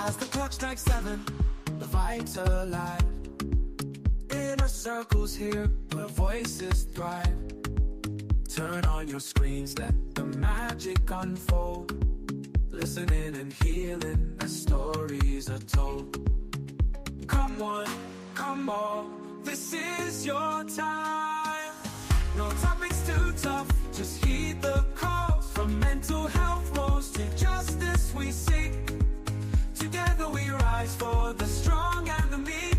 As the clock strikes 7, the vibes alive. Inner circles here, where voices thrive. Turn on your screens, let the magic unfold. Listening and healing as stories are told. Come one, come all, this is your time. No topics too tough, just heed the calls. From mental health woes to justice we seek. Together we rise for the strong and the meek.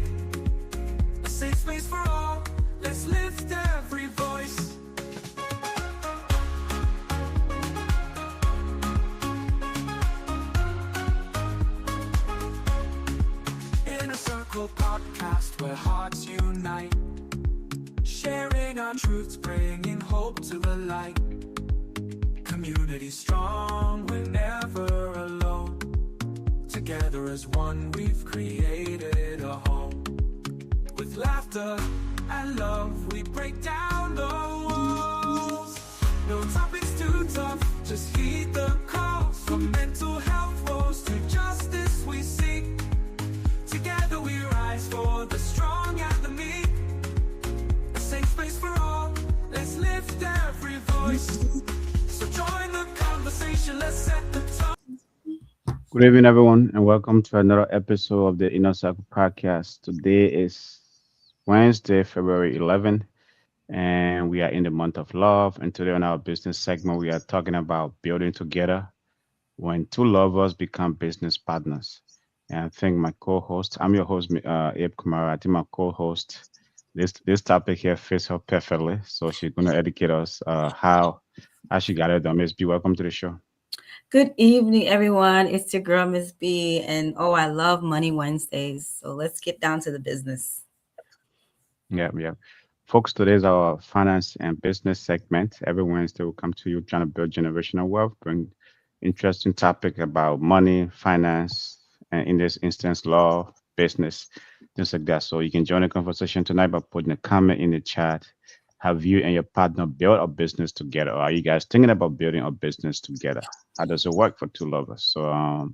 A safe space for all, let's lift every voice. Inner Circle podcast where hearts unite. Sharing our truths, bringing hope to the light. Community strong, we're never alone. Together as one, we've created a home. With laughter and love, we break down the walls. No topics too tough, just heed the calls. From mental health woes to justice we seek. Together we rise for the strong and the meek. A safe space for all, let's lift every voice. So join the conversation, let's set the tone. Good evening, everyone, and welcome to another episode of the Inner Circle podcast. Today is Wednesday, February 11th, and we are in the month of love. And today, on our business segment, we are talking about building together when two lovers become business partners. And I think my co-host, I'm your host, Abe Kumara. I think my co-host, this topic here fits her perfectly. So she's going to educate us how she got it done. Miss B, welcome to the show. Good evening, everyone. It's your girl, Miss B, and I love Money Wednesdays. So let's get down to the business. Yeah. Folks, today is our finance and business segment. Every Wednesday, we'll come to you trying to build generational wealth, bring interesting topic about money, finance, and in this instance, law, business, things like that. So you can join the conversation tonight by putting a comment in the chat. Have you and your partner built a business together? Or are you guys thinking about building a business together? How does it work for two lovers? So,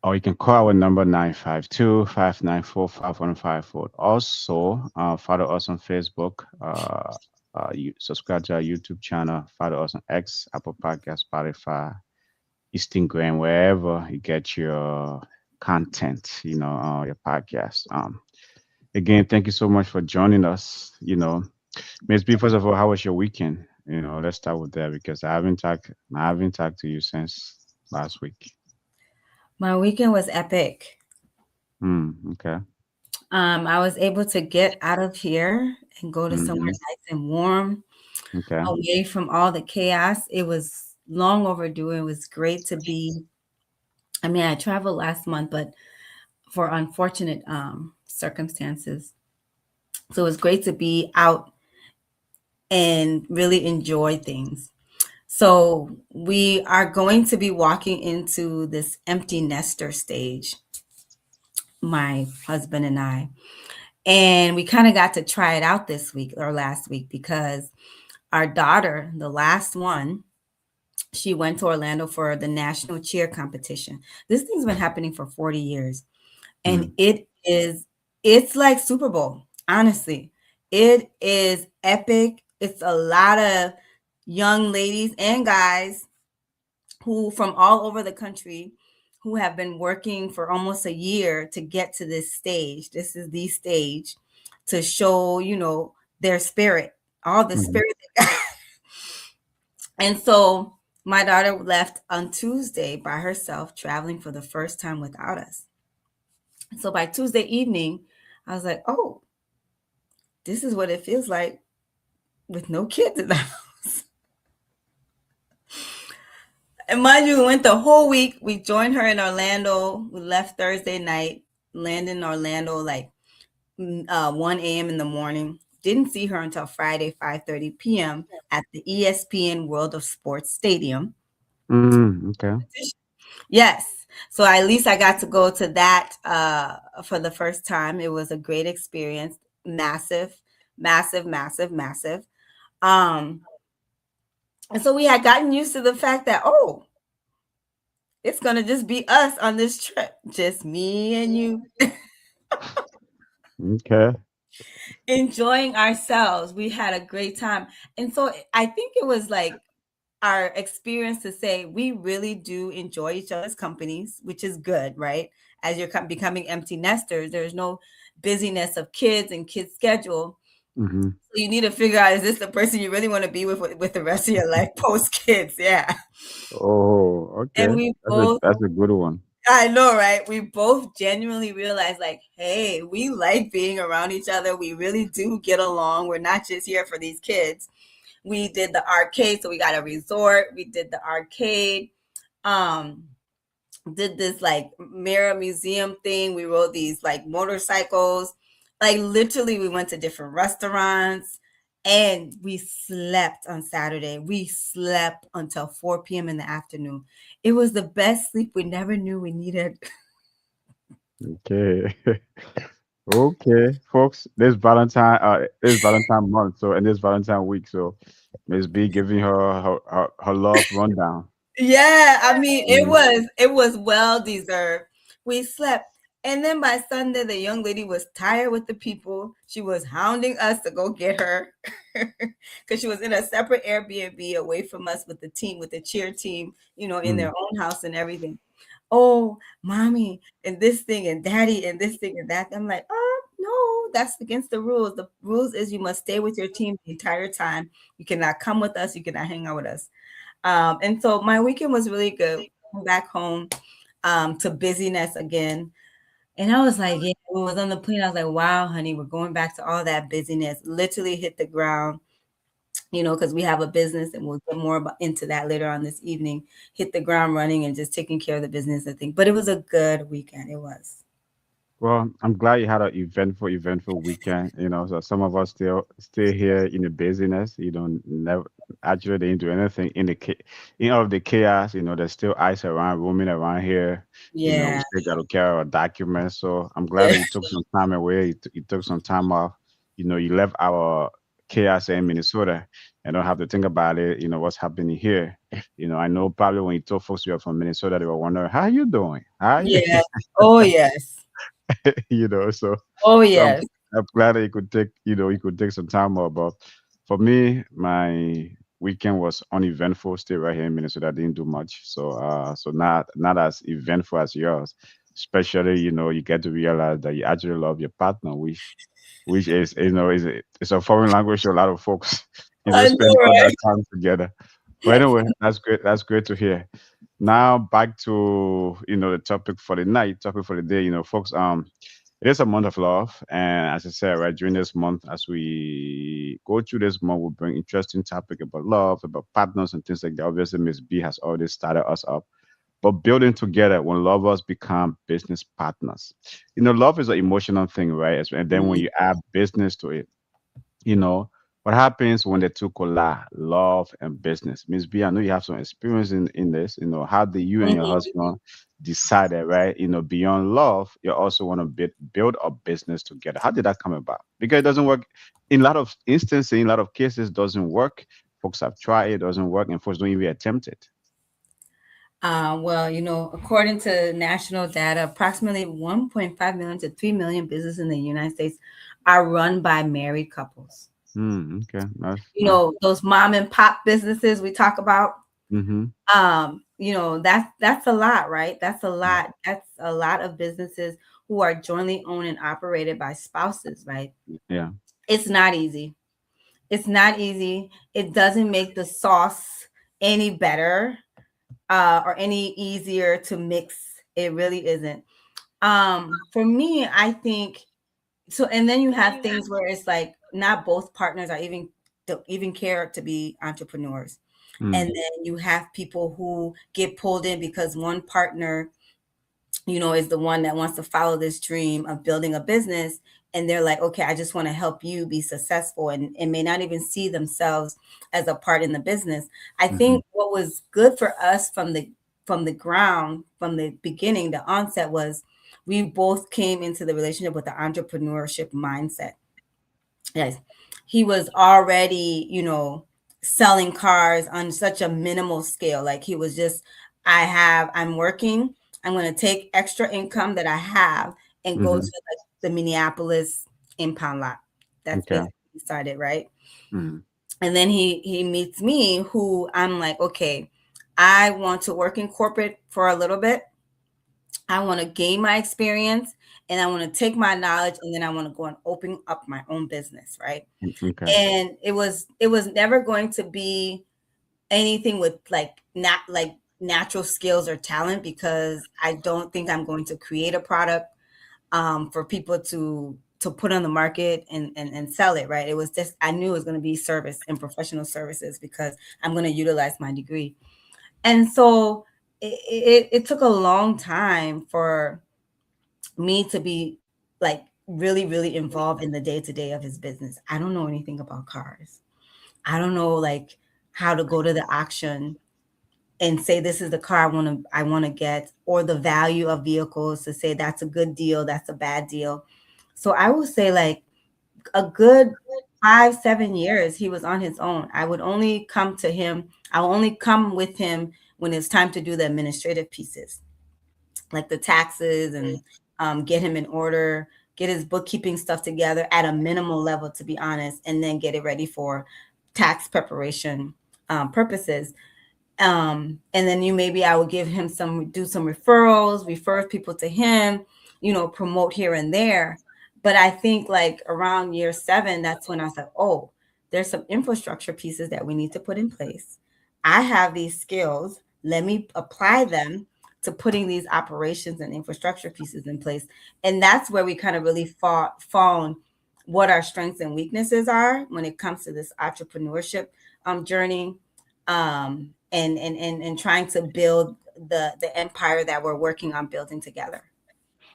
or you can call our number 952-594-5154. Also, follow us on Facebook. You subscribe to our YouTube channel. Follow us on X, Apple Podcast, Spotify, Instagram, wherever you get your content, your podcast. Again, thank you so much for joining us. Miss B, first of all, how was your weekend? Let's start with that because I haven't talked to you since last week. My weekend was epic. Okay. I was able to get out of here and go to somewhere Hmm. nice and warm, Okay. away from all the chaos. It was long overdue. It was great to be. I mean, I traveled last month, but for unfortunate circumstances. So it was great to be out and really enjoy things. So we are going to be walking into this empty nester stage, my husband and I. And we kind of got to try it out this week or last week because our daughter, the last one, she went to Orlando for the national cheer competition. This thing's been happening for 40 years. And Mm. it's like Super Bowl, honestly. It is epic. It's a lot of young ladies and guys who from all over the country who have been working for almost a year to get to this stage. This is the stage to show, their spirit, all the Mhm. spirit they got. And so my daughter left on Tuesday by herself, traveling for the first time without us. So by Tuesday evening, I was like, oh, this is what it feels like with no kids in the house. And mind you, we went the whole week. We joined her in Orlando. We left Thursday night, landed in Orlando like 1 a.m. in the morning. Didn't see her until Friday, 5:30 p.m. at the ESPN World of Sports Stadium. Okay. Yes. So at least I got to go to that for the first time. It was a great experience. Massive, massive, massive, massive. And so we had gotten used to the fact that, oh, It's gonna just be us on this trip, just me and you, Okay. enjoying ourselves. We had a great time. And so I think it was like our experience to say we really do enjoy each other's companies, which is good, right? As you're becoming empty nesters, there's no busyness of kids and kids' schedule. Mm-hmm. So you need to figure out, is this the person you really want to be with the rest of your life post kids? Yeah. Oh, And okay. we both, That's a good one. I know, right? We both genuinely realized, like, hey, we like being around each other. We really do get along. We're not just here for these kids. We did the arcade, so we got a resort. We did the arcade. Um, did this like mirror museum thing. We rode these like motorcycles. Like literally, we went to different restaurants and we slept on Saturday. We slept until 4 p.m. in the afternoon. It was the best sleep we never knew we needed. Okay. Okay, folks. This Valentine month, so and this Valentine week, so Miss B giving her love rundown. Yeah, I mean, it Mm. was it was well deserved. We slept. And then by Sunday, the young lady was tired with the people. She was hounding us to go get her because she was in a separate Airbnb away from us with the team, with the cheer team, in Mm. their own house and everything. Oh, mommy, and this thing, and daddy, and this thing, and that. I'm like, oh, no, that's against the rules. The rules is you must stay with your team the entire time. You cannot come with us. You cannot hang out with us. And so my weekend was really good. Went back home to busyness again. And I was like, yeah, when I was on the plane, I was like, wow, honey, we're going back to all that busyness. Literally hit the ground, because we have a business and we'll get more into that later on this evening. Hit the ground running and just taking care of the business, I think. But it was a good weekend. It was. Well, I'm glad you had an eventful weekend. So some of us still here in the busyness. Never actually they didn't do anything in all of the chaos. There's still ice around, roaming around here. We Yeah. still got to carry our documents. So I'm glad Yeah. that you took some time away. You took some time off. You left our chaos in Minnesota and don't have to think about it. What's happening here. I know probably when you told folks you were from Minnesota, they were wondering, how you doing? How you? Yes. Oh, yes. So Oh, so I'm, yes. I'm glad that you could take some time off. But for me, my weekend was uneventful. Stay right here in Minnesota. I didn't do much. So not as eventful as yours. Especially, you get to realize that you actually love your partner, which is it's a foreign language to a lot of folks. I Spending know, all right? that time together. But anyway, that's great. That's great to hear. Now back to the topic for the day. Folks. It is a month of love, and as I said, right during this month, as we go through this month, we'll bring interesting topic about love, about partners, and things like that. Obviously, Miss B has already started us up, but building together when lovers become business partners. Love is an emotional thing, right? And then when Mhm. you add business to it, you know what happens when the two collide, love and business. Miss B, I know you have some experience in this. How did you and your Mhm. husband decided, right? Beyond love, you also want to build a business together. How did that come about? Because it doesn't work in a lot of instances, in a lot of cases, doesn't work. Folks have tried, it doesn't work, and folks don't even attempt it. Well, according to national data, approximately 1.5 million to 3 million businesses in the United States are run by married couples. Okay, that's Those mom and pop businesses we talk about. mm-hmm. That's a lot, right? That's a lot. That's a lot of businesses who are jointly owned and operated by spouses, right? Yeah. It's not easy. It's not easy. It doesn't make the sauce any better or any easier to mix. It really isn't. For me, I think so. And then you have things where it's like not both partners are don't even care to be entrepreneurs. And Mm. then you have people who get pulled in because one partner, is the one that wants to follow this dream of building a business. And they're like, okay, I just want to help you be successful, and may not even see themselves as a part in the business. I Mm-hmm. think what was good for us from the beginning, the onset was we both came into the relationship with the entrepreneurship mindset. Yes. He was already, selling cars on such a minimal scale. Like he was just I'm working. I'm going to take extra income that I have and go to Mm-hmm. like the Minneapolis impound lot. That's Okay. basically started, right? Mm-hmm. And then he meets me, who I'm like, okay, I want to work in corporate for a little bit. I want to gain my experience and I want to take my knowledge and then I want to go and open up my own business, right? Okay. And it was never going to be anything with like not like natural skills or talent, because I don't think I'm going to create a product for people to put on the market and sell it, right? It was just, I knew it was going to be service and professional services because I'm going to utilize my degree. And so it took a long time for me to be like really, really involved in the day to day of his business. I don't know anything about cars. I don't know like how to go to the auction and say this is the car I want to get, or the value of vehicles to say that's a good deal, that's a bad deal. So I would say like a good 5-7 years he was on his own. I would only come to him. I will only come with him when it's time to do the administrative pieces, like the taxes, and get him in order, get his bookkeeping stuff together at a minimal level, to be honest, and then get it ready for tax preparation purposes. And then maybe I would give him do some referrals, refer people to him, promote here and there. But I think like around year 7, that's when I was like, oh, there's some infrastructure pieces that we need to put in place. I have these skills. Let me apply them to putting these operations and infrastructure pieces in place. And that's where we kind of really found what our strengths and weaknesses are when it comes to this entrepreneurship journey, and trying to build the empire that we're working on building together.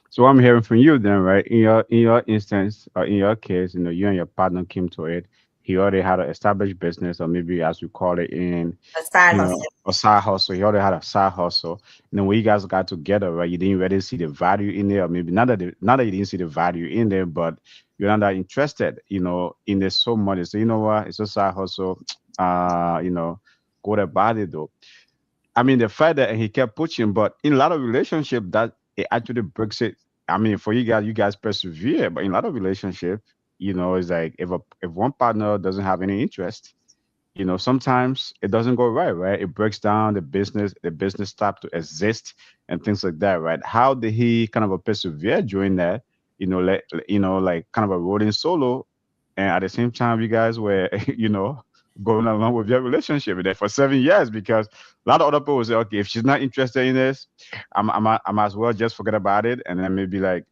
So what I'm hearing from you then, right? In your instance, or in your case, you and your partner came to it. He already had an established business, or maybe as we call it in, A side hustle. a side hustle. He already had a side hustle. And then when you guys got together, right, you didn't really see the value in there, or maybe not that you didn't see the value in there, but you're not that interested, in this so much. So you know what? It's a side hustle. Go about it though. I mean, the fact that he kept pushing, but in a lot of relationship, that it actually breaks it. I mean, for you guys persevere, but in a lot of relationship, it's like if one partner doesn't have any interest, sometimes it doesn't go right? It breaks down the business stops to exist and things like that, right? How did he kind of persevere during that? Like kind of a rolling solo, and at the same time, you guys were, going along with your relationship there for 7 years, because a lot of other people will say, okay, if she's not interested in this, I might as well just forget about it, and then maybe like,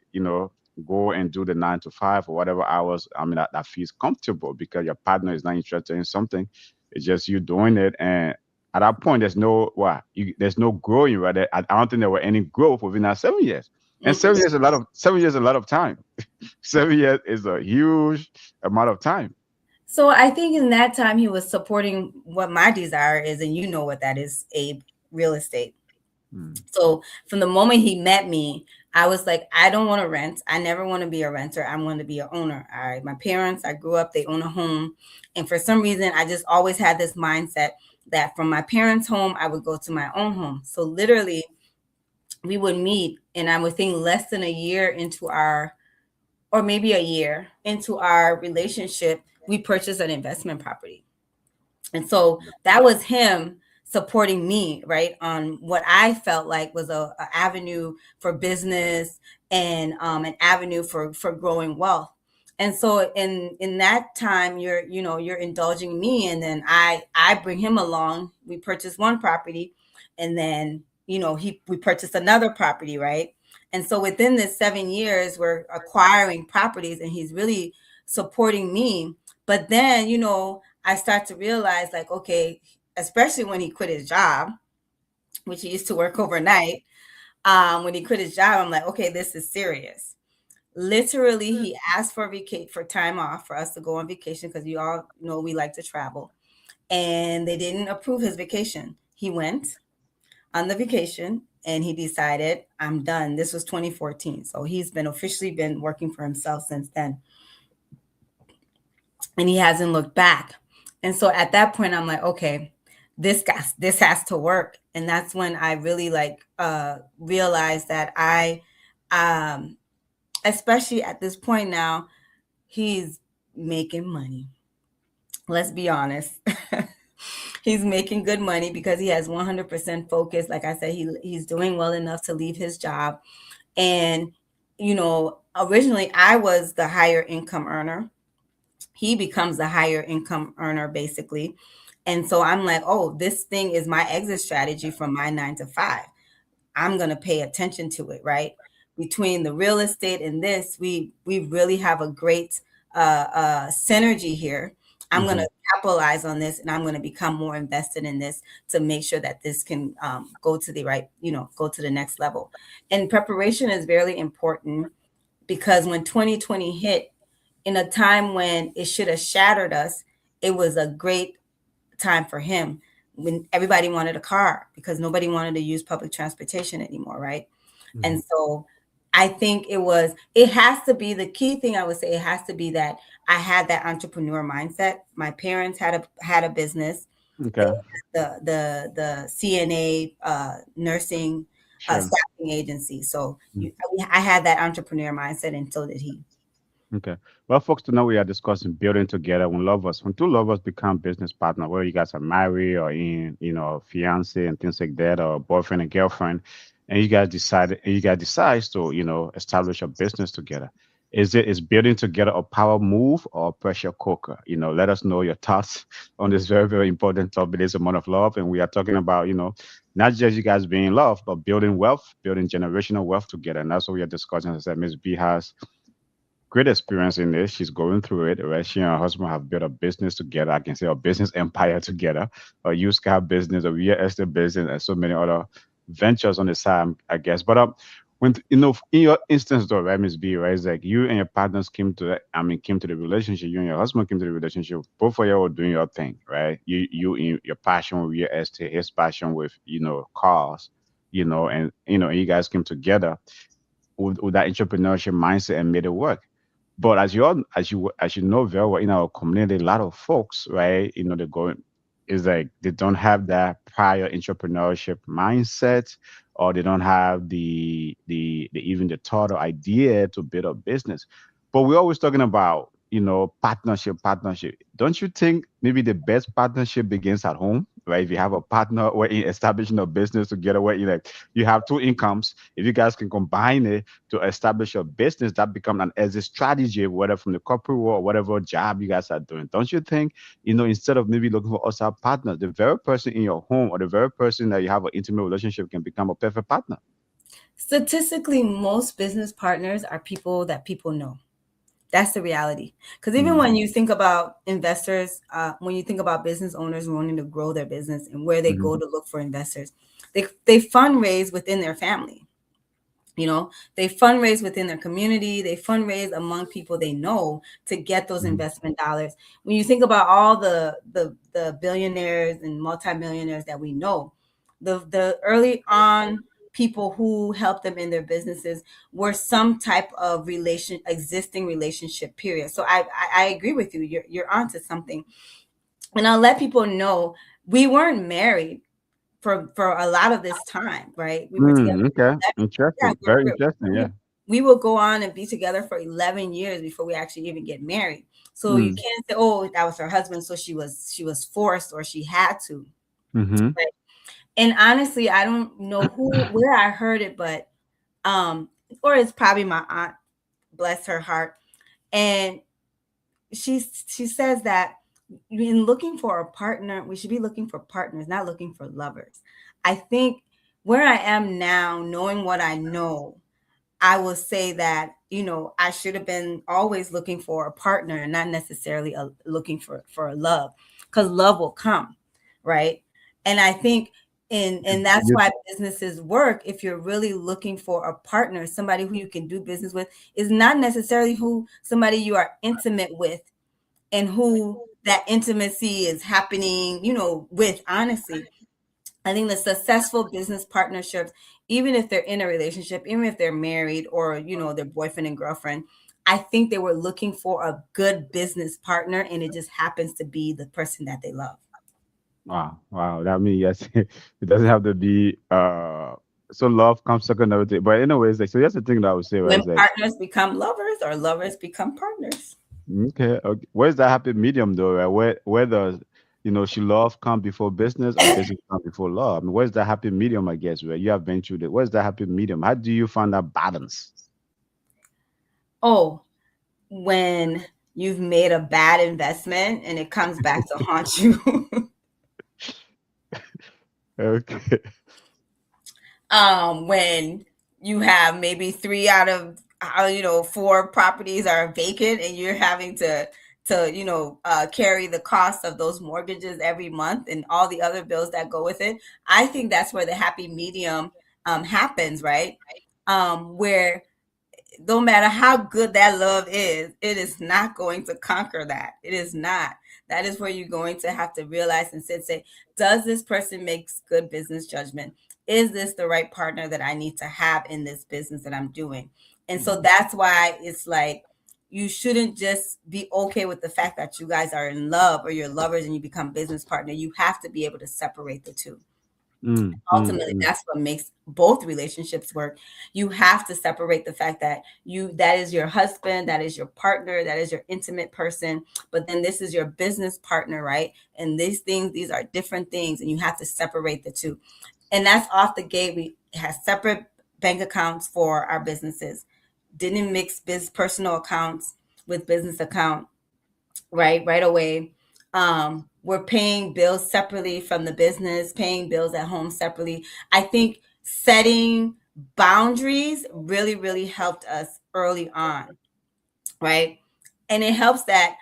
go and do the 9 to 5 or whatever hours. I mean, that feels comfortable because your partner is not interested in something. It's just you doing it, and at that point, there's no growing, right? I don't think there were any growth within that 7 years. And Mm-mm. 7 years is a lot of time. 7 years is a huge amount of time. So I think in that time he was supporting what my desire is, and you know what that is, Abe, real estate. Mm, So from the moment he met me, I was like, I don't want to rent. I never want to be a renter. I want to be an owner. All right. My parents, I grew up, they own a home. And for some reason, I just always had this mindset that from my parents' home, I would go to my own home. So literally, we would meet, and I would think less than a year into or maybe a year into our relationship, we purchased an investment property. And so that was him supporting me, right, on what I felt like was a avenue for business, and an avenue for growing wealth. And so in that time, you're indulging me, and then I bring him along. We purchased one property, and then we purchased another property, right? And so within this 7 years, we're acquiring properties, and he's really supporting me. But then, I start to realize like, okay, especially when he quit his job, which he used to work overnight. When he quit his job, I'm like, okay, this is serious. Literally, he asked for time off for us to go on vacation, because you all know we like to travel. And they didn't approve his vacation. He went on the vacation and he decided, I'm done. This was 2014. So he's been officially been working for himself since then. And he hasn't looked back. And so at that point, I'm like, okay, this has to work. And that's when I really like realized that um especially at this point now, he's making money. Let's be honest. He's making good money because he has 100% focus. Like I said, he's doing well enough to leave his job. And originally I was the higher income earner. He becomes the higher income earner basically. And so I'm like, oh, this thing is my exit strategy from my 9 to 5. I'm going to pay attention to it, right? Between the real estate and this, we really have a great synergy here. I'm going Mm-hmm. to capitalize on this, and I'm going to become more invested in this to make sure that this can go to the right, go to the next level. And preparation is very important because when 2020 hit, in a time when it should have shattered us, it was a great time for him when everybody wanted a car because nobody wanted to use public transportation anymore, right? Mm-hmm. And so I think it has to be the key thing. I would say it has to be that I had that entrepreneur mindset. My parents had a business. They Okay. had the CNA nursing Sure. staffing agency. So Mm. I had that entrepreneur mindset, and so did he. Okay. Well, folks, tonight we are discussing building together when two lovers become business partner, whether you guys are married or in, fiance and things like that, or boyfriend and girlfriend, and you guys decides to, establish a business together. Is building together a power move or a pressure cooker? Let us know your thoughts on this very, very important topic. It's a month of love, and we are talking about, not just you guys being in love, but building wealth, building generational wealth together. And that's what we are discussing. As I said, Miss B has great experience in this. She's going through it, right? She and her husband have built a business together. I can say a business empire together, a used car business, a real estate business, and so many other ventures on the side, I guess. But when in your instance though, right, Miss B, right, it's like you and your partners came to the relationship. You and your husband came to the relationship. Both of you were doing your thing, right? You in your passion with real estate, his passion with cars, and you guys came together with that entrepreneurship mindset and made it work. But as you know very well, in our community, a lot of folks, right, they go is like they don't have that prior entrepreneurship mindset, or they don't have the even the thought or idea to build a business. But we're always talking about partnership. Don't you think maybe the best partnership begins at home, right? If you have a partner or in establishing a business together, where you have two incomes, if you guys can combine it to establish a business, that becomes an exit strategy, whether from the corporate world or whatever job you guys are doing. Don't you think, instead of maybe looking for outside partners, the very person in your home or the very person that you have an intimate relationship can become a perfect partner? Statistically, most business partners are people that people know. That's the reality. Because even Mm-hmm. when you think about investors, when you think about business owners wanting to grow their business and where they go to look for investors, they fundraise within their family. They fundraise within their community. They fundraise among people they know to get those Mm-hmm. investment dollars. When you think about all the billionaires and multimillionaires that we know, the early on people who helped them in their businesses were some type of existing relationship period. So I agree with you. You're onto something. And I'll let people know we weren't married for a lot of this time, right? We were together Mm, okay. for 11. Yeah, Interesting. Very interesting. we Yeah. we will go on and be together for 11 years before we actually even get married. So you Mm, can't say, oh, that was her husband, so she was forced or she had to. mm-hmm. Right? And honestly, I don't know where I heard it, but um, or it's probably my aunt, bless her heart. And she says that in looking for a partner, we should be looking for partners, not looking for lovers. I think where I am now, knowing what I know, I will say that, I should have been always looking for a partner and not necessarily looking for a love, because love will come, right? And I think and that's You, why businesses work. If you're really looking for a partner, somebody who you can do business with, is not necessarily who somebody you are intimate with and who that intimacy is happening, with, honestly. I think the successful business partnerships, even if they're in a relationship, even if they're married or, their boyfriend and girlfriend, I think they were looking for a good business partner and it just happens to be the person that they love. Wow, wow. That means yes, it doesn't have to be so love comes second everything. But anyways, like so that's the thing that I would say, right? When Is like partners become lovers or lovers become partners. okay, okay. Where's that happy medium though, right? Where does should love come before business or business come before love? I mean, where's that happy medium, I guess, where you have been through that? Where's that happy medium? How do you find that balance? Oh, when you've made a bad investment and it comes back to haunt you. Okay. When you have maybe three out of four properties are vacant and you're having to carry the cost of those mortgages every month and all the other bills that go with it. I think that's where the happy medium happens, right? Where no matter how good that love is, it is not going to conquer that. It is not. That is where you're going to have to realize and say, does this person make good business judgment? Is this the right partner that I need to have in this business that I'm doing? And so that's why it's like you shouldn't just be okay with the fact that you guys are in love or you're lovers and you become business partner. You have to be able to separate the two. Mm, mm, Ultimately, mm, that's what makes both relationships work. You have to separate the fact that that is your husband, that is your partner, that is your intimate person, but then this is your business partner, right? And these are different things, and you have to separate the two. And that's off the gate. We have separate bank accounts for our businesses. Didn't mix personal accounts with business account right away. We're paying bills separately from the business, paying bills at home separately. I think setting boundaries really, really helped us early on, right? And it helps that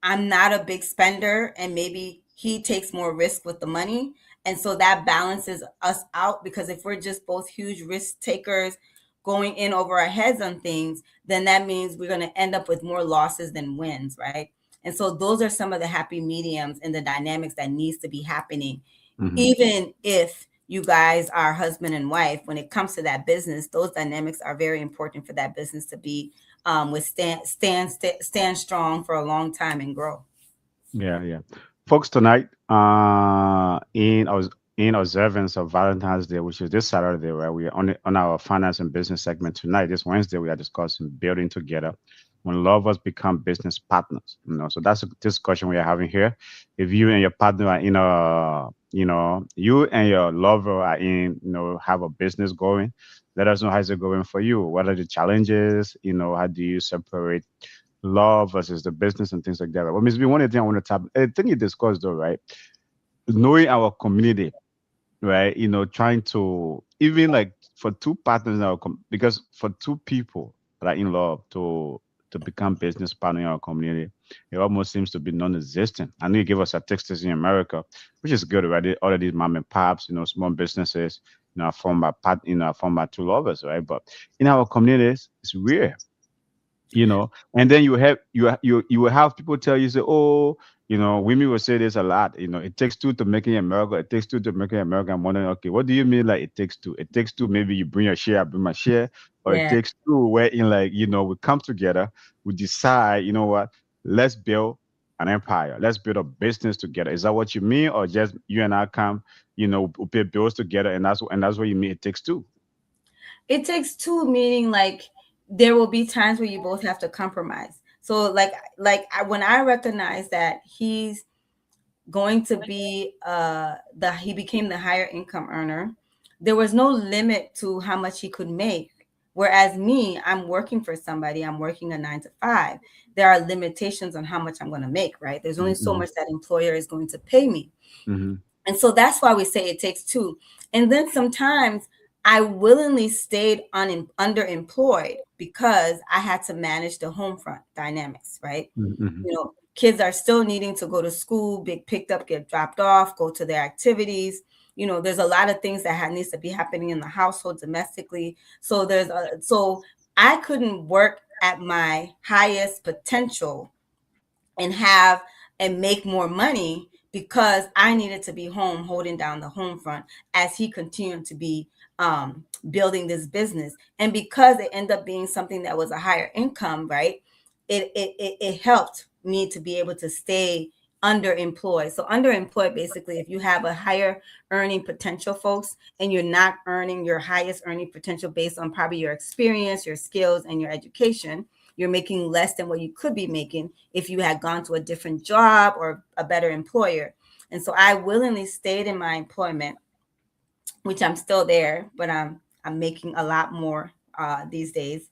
I'm not a big spender and maybe he takes more risk with the money. And so that balances us out, because if we're just both huge risk takers going in over our heads on things, then that means we're going to end up with more losses than wins, right? And so those are some of the happy mediums and the dynamics that needs to be happening. mhm. Even if you guys are husband and wife, when it comes to that business, those dynamics are very important for that business to be stand strong for a long time and grow. Yeah, yeah. Folks, tonight, in observance of Valentine's Day, which is this Saturday, right? We are on our finance and business segment tonight. This Wednesday, we are discussing building together when lovers become business partners. So that's a discussion we are having here. If you and your partner are in you and your lover are have a business going, let us know how's it going for you. What are the challenges? How do you separate love versus the business and things like that. Well, Miss B, one of the things I want to tap, a thing you discussed though, right? Knowing our community, right? Trying to even like for two partners in our because for two people that are in love to become business partner in our community, it almost seems to be non-existent. I know you give us statistics in America, which is good, right? All of these mom and pops, small businesses, are formed by formed by two lovers, right? But in our communities, it's rare. And then you will have people tell you, say, oh, women will say this a lot, it takes two to make it in America, it takes two to make it in America. I'm wondering, okay, what do you mean, like it takes two? It takes two, maybe you bring your share, I bring my share, or it Yeah. takes two where in like we come together, we decide, what, let's build an empire, let's build a business together. Is that what you mean, or just you and I come, we pay bills together, and that's what you mean, it takes two? It takes two, meaning like there will be times where you both have to compromise. So when I recognize that he's going to be he became the higher income earner, there was no limit to how much he could make. Whereas me, I'm working for somebody, I'm working a 9 to 5. There are limitations on how much I'm going to make, right? There's only so Mm-hmm. much that employer is going to pay me. Mm-hmm. And so that's why we say it takes two. And then sometimes I willingly stayed underemployed because I had to manage the home front dynamics, right? Mm-hmm. Kids are still needing to go to school, get picked up, get dropped off, go to their activities. There's a lot of things that needs to be happening in the household domestically. So I couldn't work at my highest potential and make more money because I needed to be home holding down the home front as he continued to be building this business. And because it ended up being something that was a higher income, right? It helped me to be able to stay underemployed. So underemployed, basically, if you have a higher earning potential, folks, and you're not earning your highest earning potential based on probably your experience, your skills, and your education, you're making less than what you could be making if you had gone to a different job or a better employer. And so I willingly stayed in my employment, which I'm still there, but I'm making a lot more these days.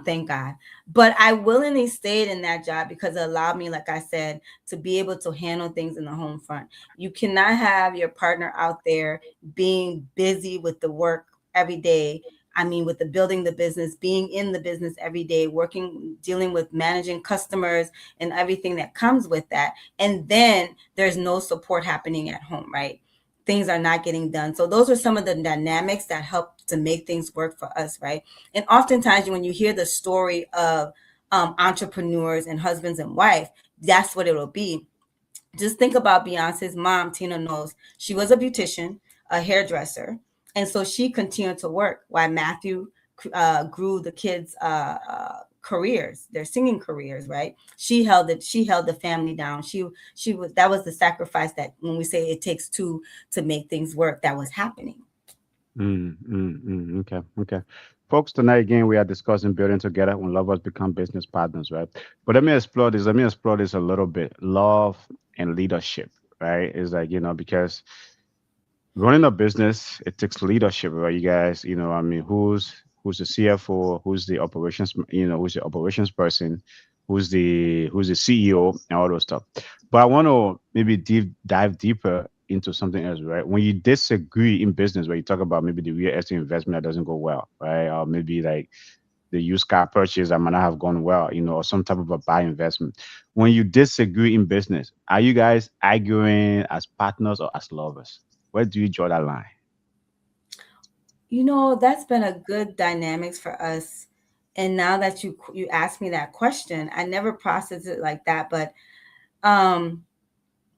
Thank God. But I willingly stayed in that job because it allowed me, like I said, to be able to handle things in the home front. You cannot have your partner out there being busy with the work every day. I mean, with the building the business, being in the business every day, working, dealing with managing customers and everything that comes with that. And then there's no support happening at home, right? Things are not getting done. So those are some of the dynamics that help to make things work for us, right? And oftentimes when you hear the story of entrepreneurs and husbands and wife, that's what it'll be. Just think about Beyonce's mom, Tina Knowles. She was a beautician, a hairdresser, and so she continued to work while Matthew grew the kids' careers, their singing careers. Right? She held it. She held the family down. She was, that was the sacrifice that when we say it takes two to make things work, that was happening. Okay, okay. Folks, tonight again we are discussing building together when lovers become business partners, right? But let me explore this. Let me explore this a little bit. Love and leadership, right? Is like, because running a business, it takes leadership, right? You guys, I mean, who's the CFO, who's the operations, who's the operations person, who's the CEO, and all those stuff. But I want to maybe dive deeper into something else, right? When you disagree in business, where you talk about maybe the real estate investment that doesn't go well, right? Or maybe like the used car purchase that might not have gone well, or some type of a buy investment. When you disagree in business, are you guys arguing as partners or as lovers? Where do you draw that line? That's been a good dynamics for us. And now that you asked me that question, I never processed it like that. But um,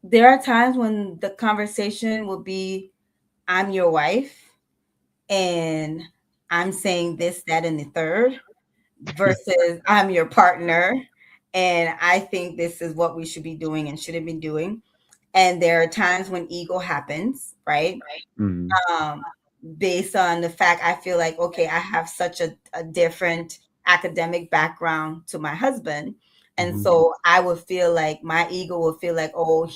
there are times when the conversation will be, I'm your wife, and I'm saying this, that, and the third, versus I'm your partner, and I think this is what we should be doing and shouldn't be doing. And there are times when ego happens, right? Mm-hmm. um, Based on the fact I feel like, okay, I have such a different academic background to my husband. And Mm-hmm. so I would feel like my ego would feel like, oh,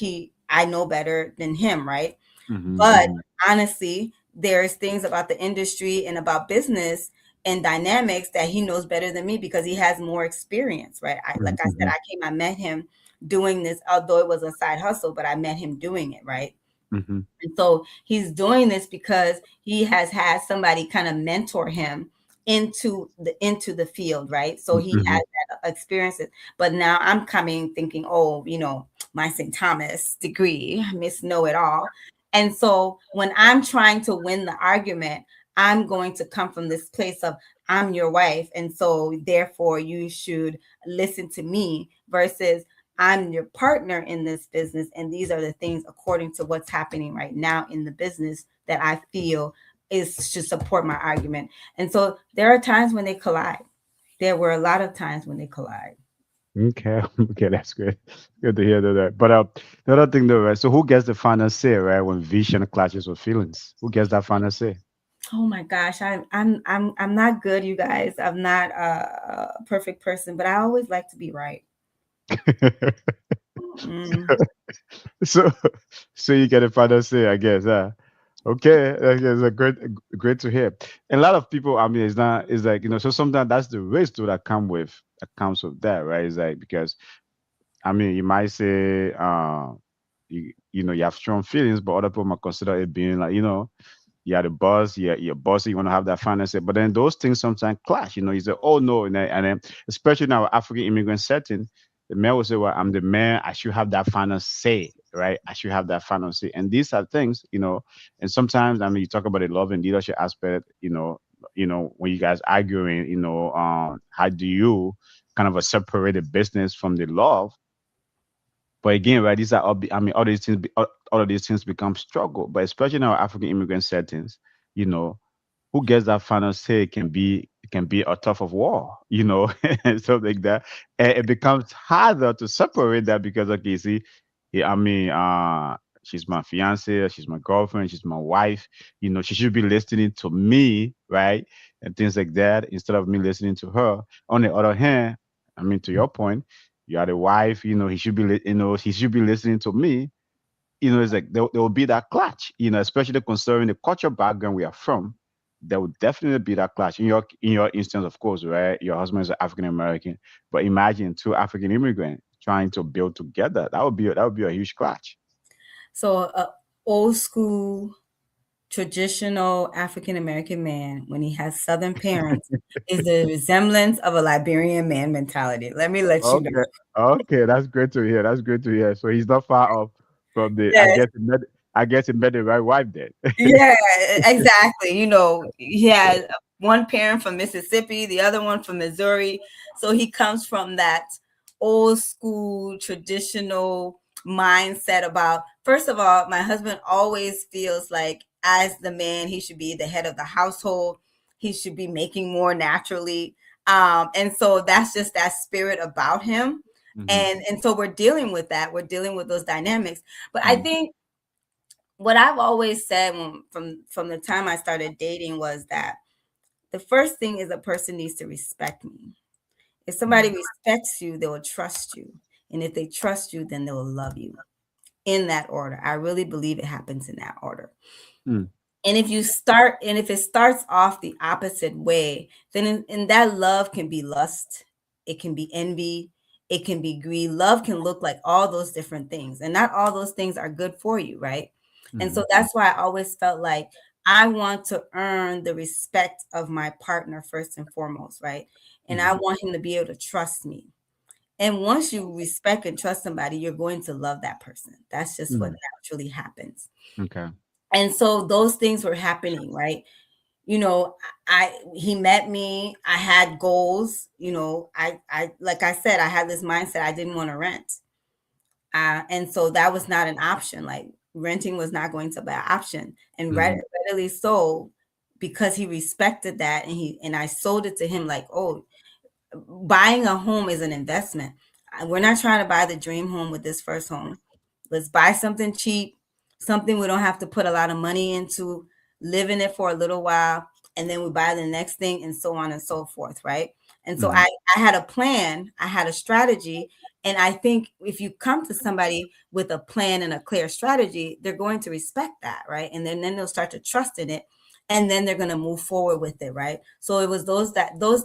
I know better than him, right? But Mm-hmm. honestly, there's things about the industry and about business and dynamics that he knows better than me because he has more experience, right? Like I said, Mm-hmm. I met him doing this, although it was a side hustle, but I met him doing it, right? Mm-hmm. And so he's doing this because he has had somebody kind of mentor him into the field, right? So he Mm-hmm. has that experience. But now I'm coming thinking, oh, my St. Thomas degree, Miss Know It All. And so when I'm trying to win the argument, I'm going to come from this place of I'm your wife, and so therefore you should listen to me versus I'm your partner in this business, and these are the things according to what's happening right now in the business that I feel is to support my argument. And so there are times when they collide. There were a lot of times when they collide. Okay, okay, that's good. Good to hear that. But the other thing though, right? So who gets the final say, right? When vision clashes with feelings, who gets that final say? Oh my gosh, I'm not good, you guys. I'm not a perfect person, but I always like to be right. Mm. so, so you get a final say, I guess. Okay, that's a great to hear. And a lot of people, I mean, it's like so sometimes that's the risk to that comes with that, right? It's like because I mean, you might say, you have strong feelings, but other people might consider it being like, you're the boss, you're bossy, you want to have that final say. But then those things sometimes clash. You say, oh no, and then especially in our African immigrant setting, the man will say, well, I'm the man, I should have that final say, right? I should have that final say. And these are things, and sometimes I mean you talk about the love and leadership aspect, when you guys arguing, how do you kind of a separate the business from the love? But again, right, these are all. I mean, all of these things become struggle. But especially in our African immigrant settings, you know, who gets that final say can be a tough of war, and stuff like that. And it becomes harder to separate that because, okay, see, I mean, she's my fiance, she's my girlfriend, she's my wife. She should be listening to me, right? And things like that instead of me listening to her. On the other hand, I mean, to your point, you are the wife. He should be, he should be listening to me. It's like there will be that clash. Especially considering the cultural background we are from. There will definitely be that clash. In your instance, of course, right? Your husband is African American, but imagine two African immigrants trying to build together. That would be a huge clash. So, old school traditional African American man, when he has Southern parents, is the resemblance of a Liberian man mentality. Let me let you know. Okay, okay, that's great to hear. That's great to hear. So he's not far off from the. I Yes, guess he met. I guess he met the right wife then. yeah, exactly. He had one parent from Mississippi, the other one from Missouri. So he comes from that old school traditional mindset about, first of all, my husband always feels like as the man, he should be the head of the household. He should be making more naturally. And so that's just that spirit about him. Hmm. And so we're dealing with that. We're dealing with those dynamics. But I Hmm. think what I've always said from the time I started dating was that the first thing is a person needs to respect me. If somebody respects you, they will trust you. And if they trust you, then they will love you in that order. I really believe it happens in that order. Mm. And if it starts off the opposite way, then in that love can be lust, it can be envy, it can be greed. Love can look like all those different things, and not all those things are good for you, right? And so Mhm. that's why I always felt like I want to earn the respect of my partner first and foremost, right? And I Mhm. want him to be able to trust me. And once you respect and trust somebody, you're going to love that person. That's just what Mhm. naturally happens. Okay. And so those things were happening, right? you know I He met me, I had goals. I like I said, I had this mindset, I didn't want to rent. And so that was not an option. Like, renting was not going to be an option, and Mhm. readily so, because he respected that, and I sold it to him like, oh, buying a home is an investment. We're not trying to buy the dream home with this first home. Let's buy something cheap, something we don't have to put a lot of money into, live in it for a little while, and then we buy the next thing, and so on and so forth, right? And so Mhm. I had a plan, I had a strategy, and I think if you come to somebody with a plan and a clear strategy, they're going to respect that, right? And then they'll start to trust in it, and then they're going to move forward with it, right? So it was those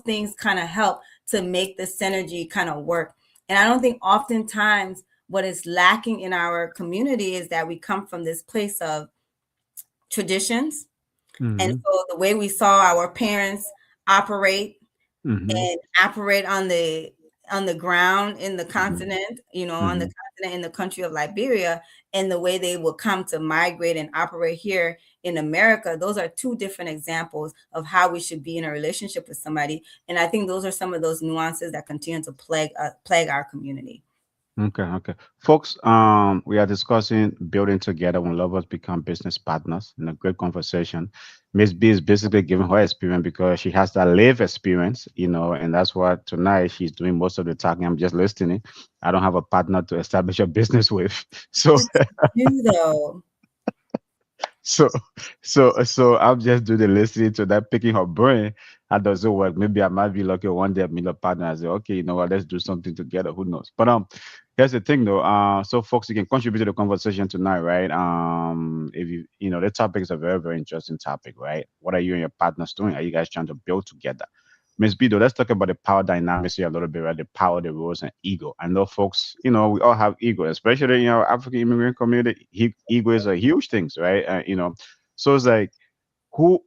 things kind of help to make the synergy kind of work. And I don't think oftentimes what is lacking in our community is that we come from this place of traditions. And Mhm. so the way we saw our parents operate Mhm. and operate on the ground in the Mhm. continent, on the Mhm. continent in the country of Liberia, and the way they will come to migrate and operate here in America, those are two different examples of how we should be in a relationship with somebody. And I think those are some of those nuances that continue to plague our community. Okay, okay. Folks, we are discussing building together when lovers become business partners in a great conversation. Miss B is basically giving her experience because she has that live experience, and that's what tonight she's doing most of the talking. I'm just listening. I don't have a partner to establish a business with. So You though. So, so I'm just doing the listening to that, picking her brain. How does it work? Maybe I might be lucky one day I meet a partner. I say, okay, you know what, let's do something together. Who knows? But here's the thing though. So folks, you can contribute to the conversation tonight, right? If the topic is a very, very interesting topic, right? What are you and your partners doing? Are you guys trying to build together? Miss Bido, let's talk about the power dynamics here a little bit, right? The power, the roles, and ego. I know, folks, we all have ego, especially in our African immigrant community. Ego is a huge thing, right? So it's like, who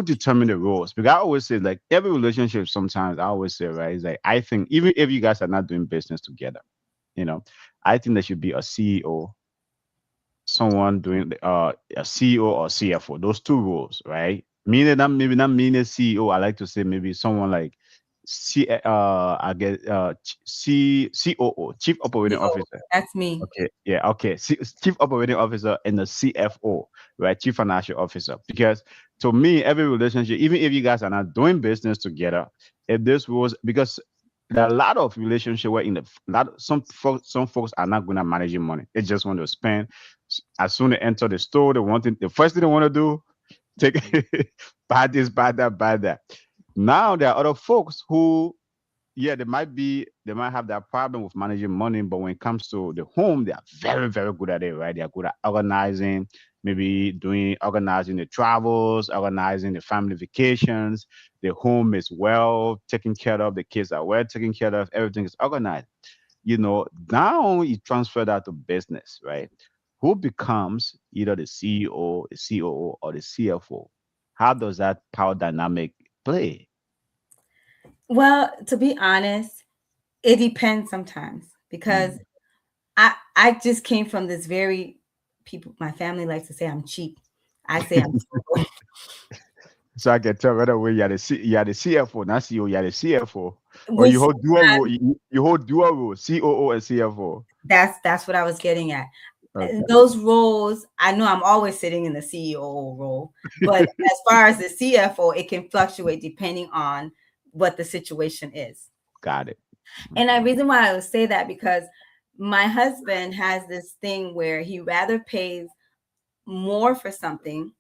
determine the roles? Because I always say, like, every relationship, sometimes I always say, right, is like, I think even if you guys are not doing business together, you know, I think there should be a CEO, someone doing a CEO or CFO. Those two roles, right? Meaning not maybe not meaning CEO. I like to say maybe someone like I get COO, Chief Operating CEO, Officer. that's me. Okay, yeah, okay. Chief Operating Officer and the CFO, right? Chief Financial Officer. Because to me, every relationship, even if you guys are not doing business together, if this was because There are a lot of relationships where in the lot some folks are not good at managing money. They just want to spend. As soon as they enter the store, the first thing they want to do, take buy this, buy that, buy that. Now there are other folks who, yeah, they might have that problem with managing money, but when it comes to the home, they are very, very good at it, right? They are good at organizing, maybe doing organizing the travels, organizing the family vacations. The home is well taken care of, the kids are well taken care of, everything is organized. Now you transfer that to business, right? Who becomes either the CEO, the COO, or the CFO? How does that power dynamic play? Well, to be honest, it depends sometimes because Mm. I just came from this very people. My family likes to say I'm cheap. I say I'm frugal. So I can tell right away you are the CFO, not CEO, you are the CFO. Or Which sometimes you hold dual role, COO and CFO. that's what I was getting at. And Okay, those roles, I know I'm always sitting in the CEO role, but as far as the CFO, it can fluctuate depending on what the situation is. got it. And the Okay. reason why I would say that because my husband has this thing where he rather pays more for something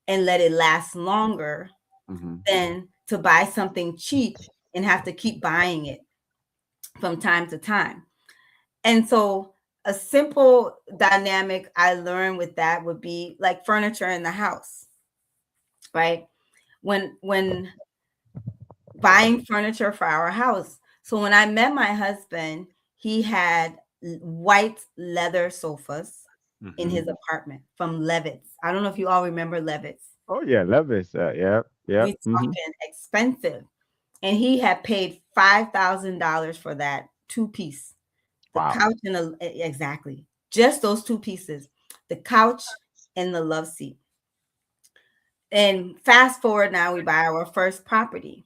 and let it last longer Hmm. than to buy something cheap and have to keep buying it from time to time. And so a simple dynamic I learned with that would be like furniture in the house, right? When buying furniture for our house. So when I met my husband, he had white leather sofas in Hmm. his apartment from Levitt's. I don't know if you all remember Levitt's. Oh yeah, Levis. Yeah, yeah. We Hmm. talking expensive. And he had paid $5,000 for that two piece. The Wow. couch and the exactly. Just those two pieces. The couch and the love seat. And fast forward now we buy our first property.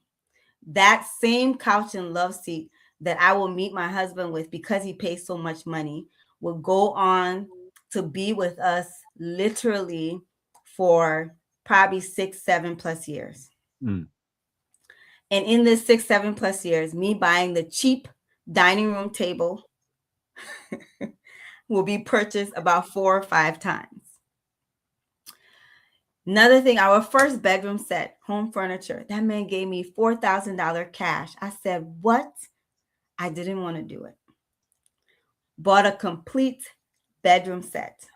That same couch and love seat that I will meet my husband with because he pays so much money will go on to be with us literally for probably 6, 7 plus years. Mm. And in this 6, 7 plus years, me buying the cheap dining room table will be purchased about 4 or 5 times. Another thing, our first bedroom set, home furniture, that man gave me $4,000 cash. I said, what? I didn't want to do it. Bought a complete bedroom set.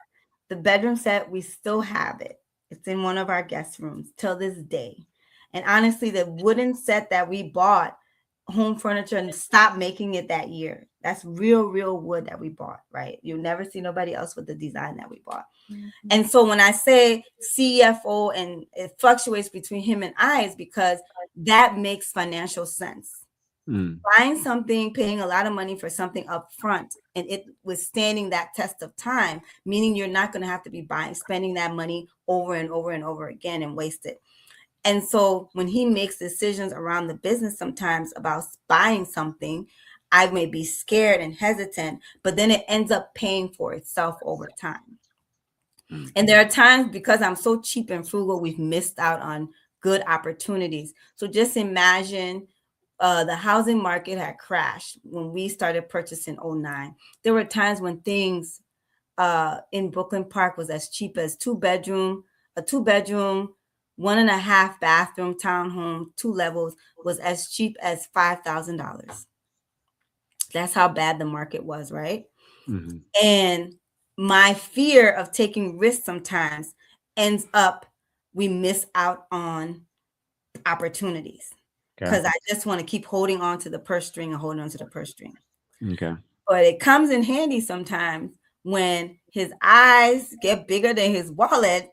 The bedroom set, we still have it. It's in one of our guest rooms till this day. And honestly, the wooden set that we bought, home furniture, and stopped making it that year. That's real wood that we bought, right? You'll never see nobody else with the design that we bought. And so when I say CFO and it fluctuates between him and I, is because that makes financial sense. Mm. Buying something, paying a lot of money for something up front, and it withstanding that test of time, meaning you're not going to have to be spending that money over and over and over again and waste it. And so when he makes decisions around the business sometimes about buying something, I may be scared and hesitant, but then it ends up paying for itself over time. Mm. And there are times because I'm so cheap and frugal, we've missed out on good opportunities. So just imagine the housing market had crashed when we started purchasing '09. There were times when things in Brooklyn Park was as cheap as a two bedroom, 1.5 bathroom townhome, 2 levels was as cheap as $5,000. That's how bad the market was, right? Hmm. And my fear of taking risks sometimes ends up we miss out on opportunities Okay. because I just want to keep holding on to the purse string and holding on to the purse string. Okay. But it comes in handy sometimes when his eyes get bigger than his wallet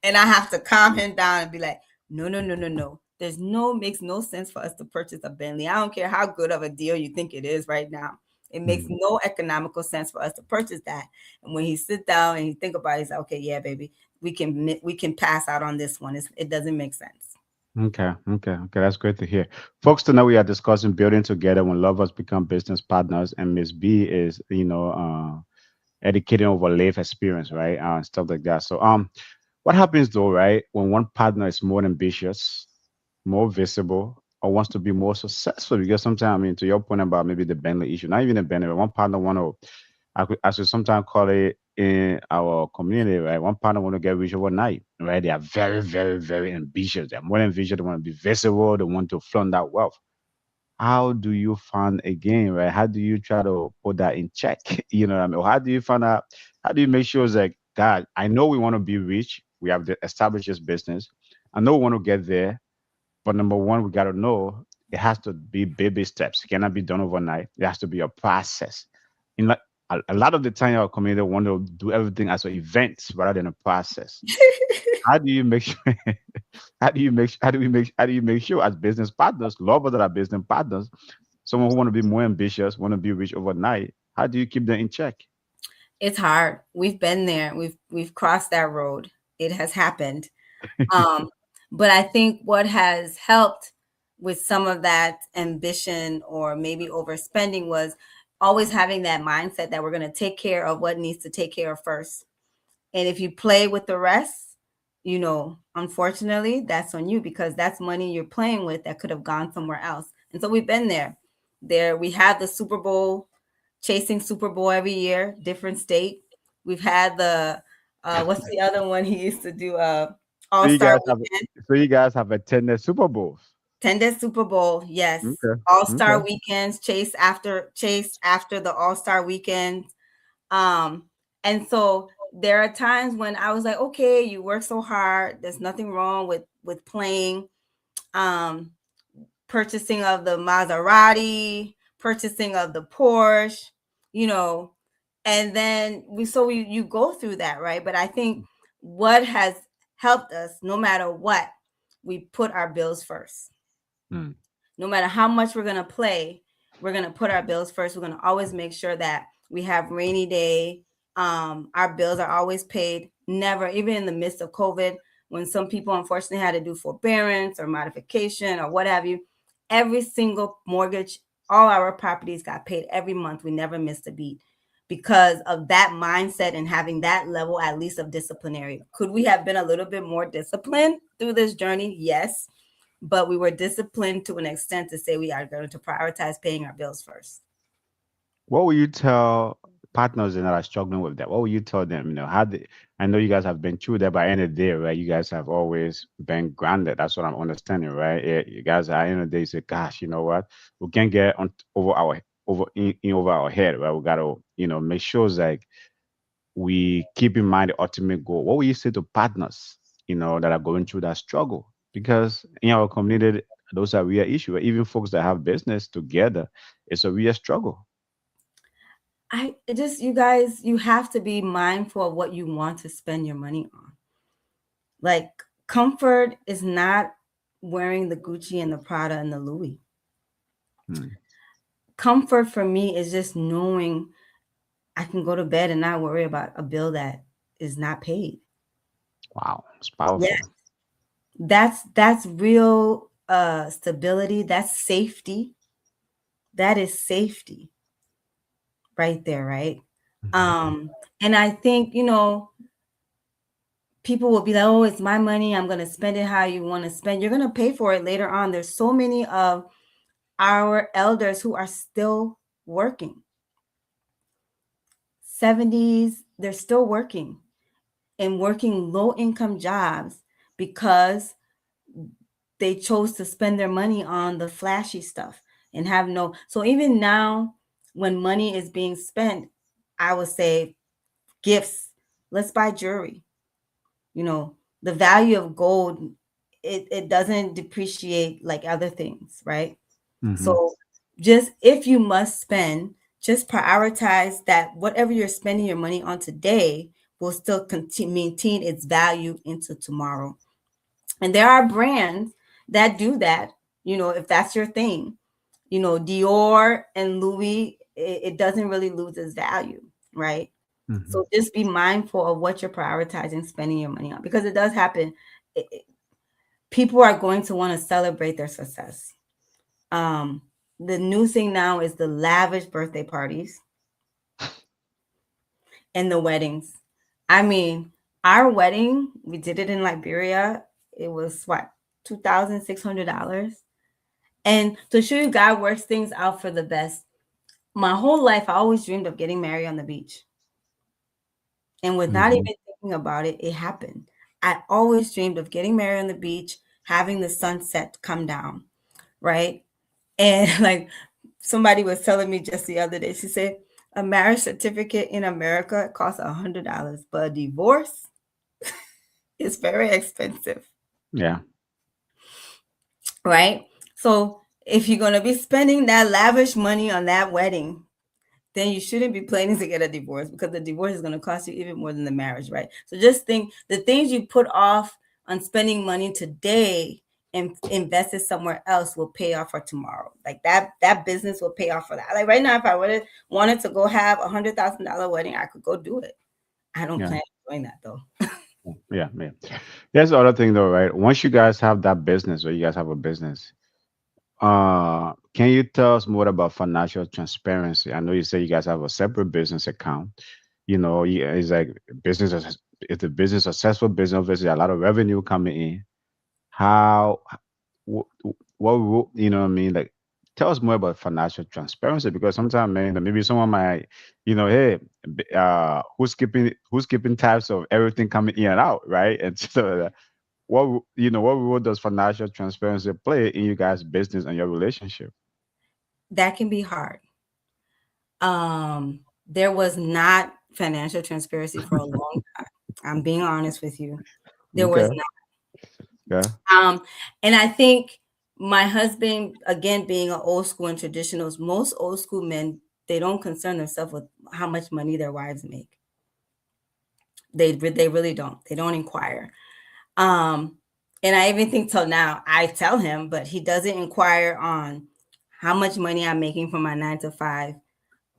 and I have to calm him down and be like, no, no, no, no, no. Makes no sense for us to purchase a Bentley. I don't care how good of a deal you think it is right now. It makes Mm. no economical sense for us to purchase that. And when he sit down and he think about it, he's like, okay, yeah, baby, we can pass out on this one. It doesn't make sense. Okay. Okay. Okay. That's great to hear. Folks, tonight we are discussing building together when lovers become business partners, and Miss B is, educating over life experience, right? Stuff like that. So, what happens though, right? When one partner is more ambitious, more visible, or wants to be more successful? Because sometimes, I mean, to your point about maybe the Bentley issue, not even a Bentley, but one partner want to, I should sometimes call it in our community, right? One partner want to get rich overnight, right? They are very, very, very ambitious. They're more ambitious. They want to be visible. They want to flaunt that wealth. How do you find again, right? How do you try to put that in check? You know what I mean? Or how do you find out? How do you make sure it's like, God, I know we want to be rich. We have to establish this business. I know we want to get there, but number one, we got to know it has to be baby steps. It cannot be done overnight. It has to be a process. In like a lot of the time, our community want to do everything as an event rather than a process. How do you make sure? How do you make sure as business partners, lovers that are business partners, someone who want to be more ambitious, want to be rich overnight? How do you keep them in check? It's hard. We've been there. We've crossed that road. It has happened. Um, but I think what has helped with some of that ambition or maybe overspending was always having that mindset that we're going to take care of what needs to take care of first. And if you play with the rest, unfortunately, that's on you because that's money you're playing with that could have gone somewhere else. And so we've been there. There we have the Super Bowl, chasing Super Bowl every year, different state. We've had the what's the other one he used to do? So All you Star guys have Weekend. so you guys have attended Super Bowls. 10-day Super Bowl, yes. Okay. All Star Okay. weekends, chase after the All Star weekend. Um, and so there are times when I was like, okay, you work so hard. There's nothing wrong with playing. Um, Purchasing of the Maserati, purchasing of the Porsche, you know, and then you go through that, right? But I think what has helped us, no matter what, we put our bills first. Mm. No matter how much we're gonna play, we're gonna put our bills first. We're gonna always make sure that we have rainy day. Our bills are always paid. Never, even in the midst of COVID, when some people unfortunately had to do forbearance or modification or what have you, every single mortgage, all our properties got paid every month. We never missed a beat because of that mindset and having that level at least of disciplinary. Could we have been a little bit more disciplined through this journey? Yes, but we were disciplined to an extent to say we are going to prioritize paying our bills first. What will you tell partners that are struggling with that? What will you tell them? I know you guys have been through that by the end of the day, right? You guys have always been grounded. That's what I'm understanding, right? Yeah, you guys at the end of the day say, gosh, you know what? We can't get on over our head, right? We gotta, make sure it's like we keep in mind the ultimate goal. What will you say to partners, that are going through that struggle? Because in our community, those are real issues. Even folks that have business together, it's a real struggle. You guys, you have to be mindful of what you want to spend your money on. Like, comfort is not wearing the Gucci and the Prada and the Louis. Hmm. Comfort for me is just knowing I can go to bed and not worry about a bill that is not paid. Wow, it's Yeah, powerful. that's real stability. That's safety. That is safety right there, right? Mhm. And I think, people will be like, oh, it's my money. I'm going to spend it how you want to spend. You're going to pay for it later on. There's so many of our elders who are still working. 70s, they're still working and working low income jobs because they chose to spend their money on the flashy stuff and have no. So even now, when money is being spent, I would say gifts. Let's buy jewelry. The value of gold, it doesn't depreciate like other things, right? Mhm. So just if you must spend, just prioritize that whatever you're spending your money on today will still continue maintain its value into tomorrow. And there are brands that do that, if that's your thing. Dior and Louis, it doesn't really lose its value, right? Mhm. So just be mindful of what you're prioritizing spending your money on because it does happen. People are going to want to celebrate their success. Um, the new thing now is the lavish birthday parties and the weddings. I mean, our wedding, we did it in Liberia. It was what, $2,600. And to show you God works things out for the best, my whole life, I always dreamed of getting married on the beach. And without Hmm. even thinking about it, it happened. I always dreamed of getting married on the beach, having the sunset come down, right? And like somebody was telling me just the other day, she said, a marriage certificate in America costs $100, but a divorce is very expensive, Yeah. right? So if you're going to be spending that lavish money on that wedding, then you shouldn't be planning to get a divorce, because the divorce is going to cost you even more than the marriage, right? So just think, the things you put off on spending money today and invest it somewhere else will pay off for tomorrow. Like that business will pay off for that. Like right now, if I wanted to go have $100,000 wedding, I could go do it. I don't Yeah. plan on doing that though. Yeah. Yeah. Here's the other thing though, right? Once you guys have that business or you guys have a business, can you tell us more about financial transparency? I know you say you guys have a separate business account. It's like business is it's a business successful business, obviously a lot of revenue coming in. How what I mean? Like, tell us more about financial transparency, because sometimes, man, maybe someone might, hey, who's keeping tabs of everything coming in and out, right? And so what role does financial transparency play in you guys' business and your relationship? That can be hard. There was not financial transparency for a long time. I'm being honest with you. There was Okay. Yeah. and I think my husband, again, being an old school and traditionals, most old school men, they don't concern themselves with how much money their wives make. They really don't. They don't inquire. Um, and I even think till now, I tell him, but he doesn't inquire on how much money I'm making from my 9 to 5.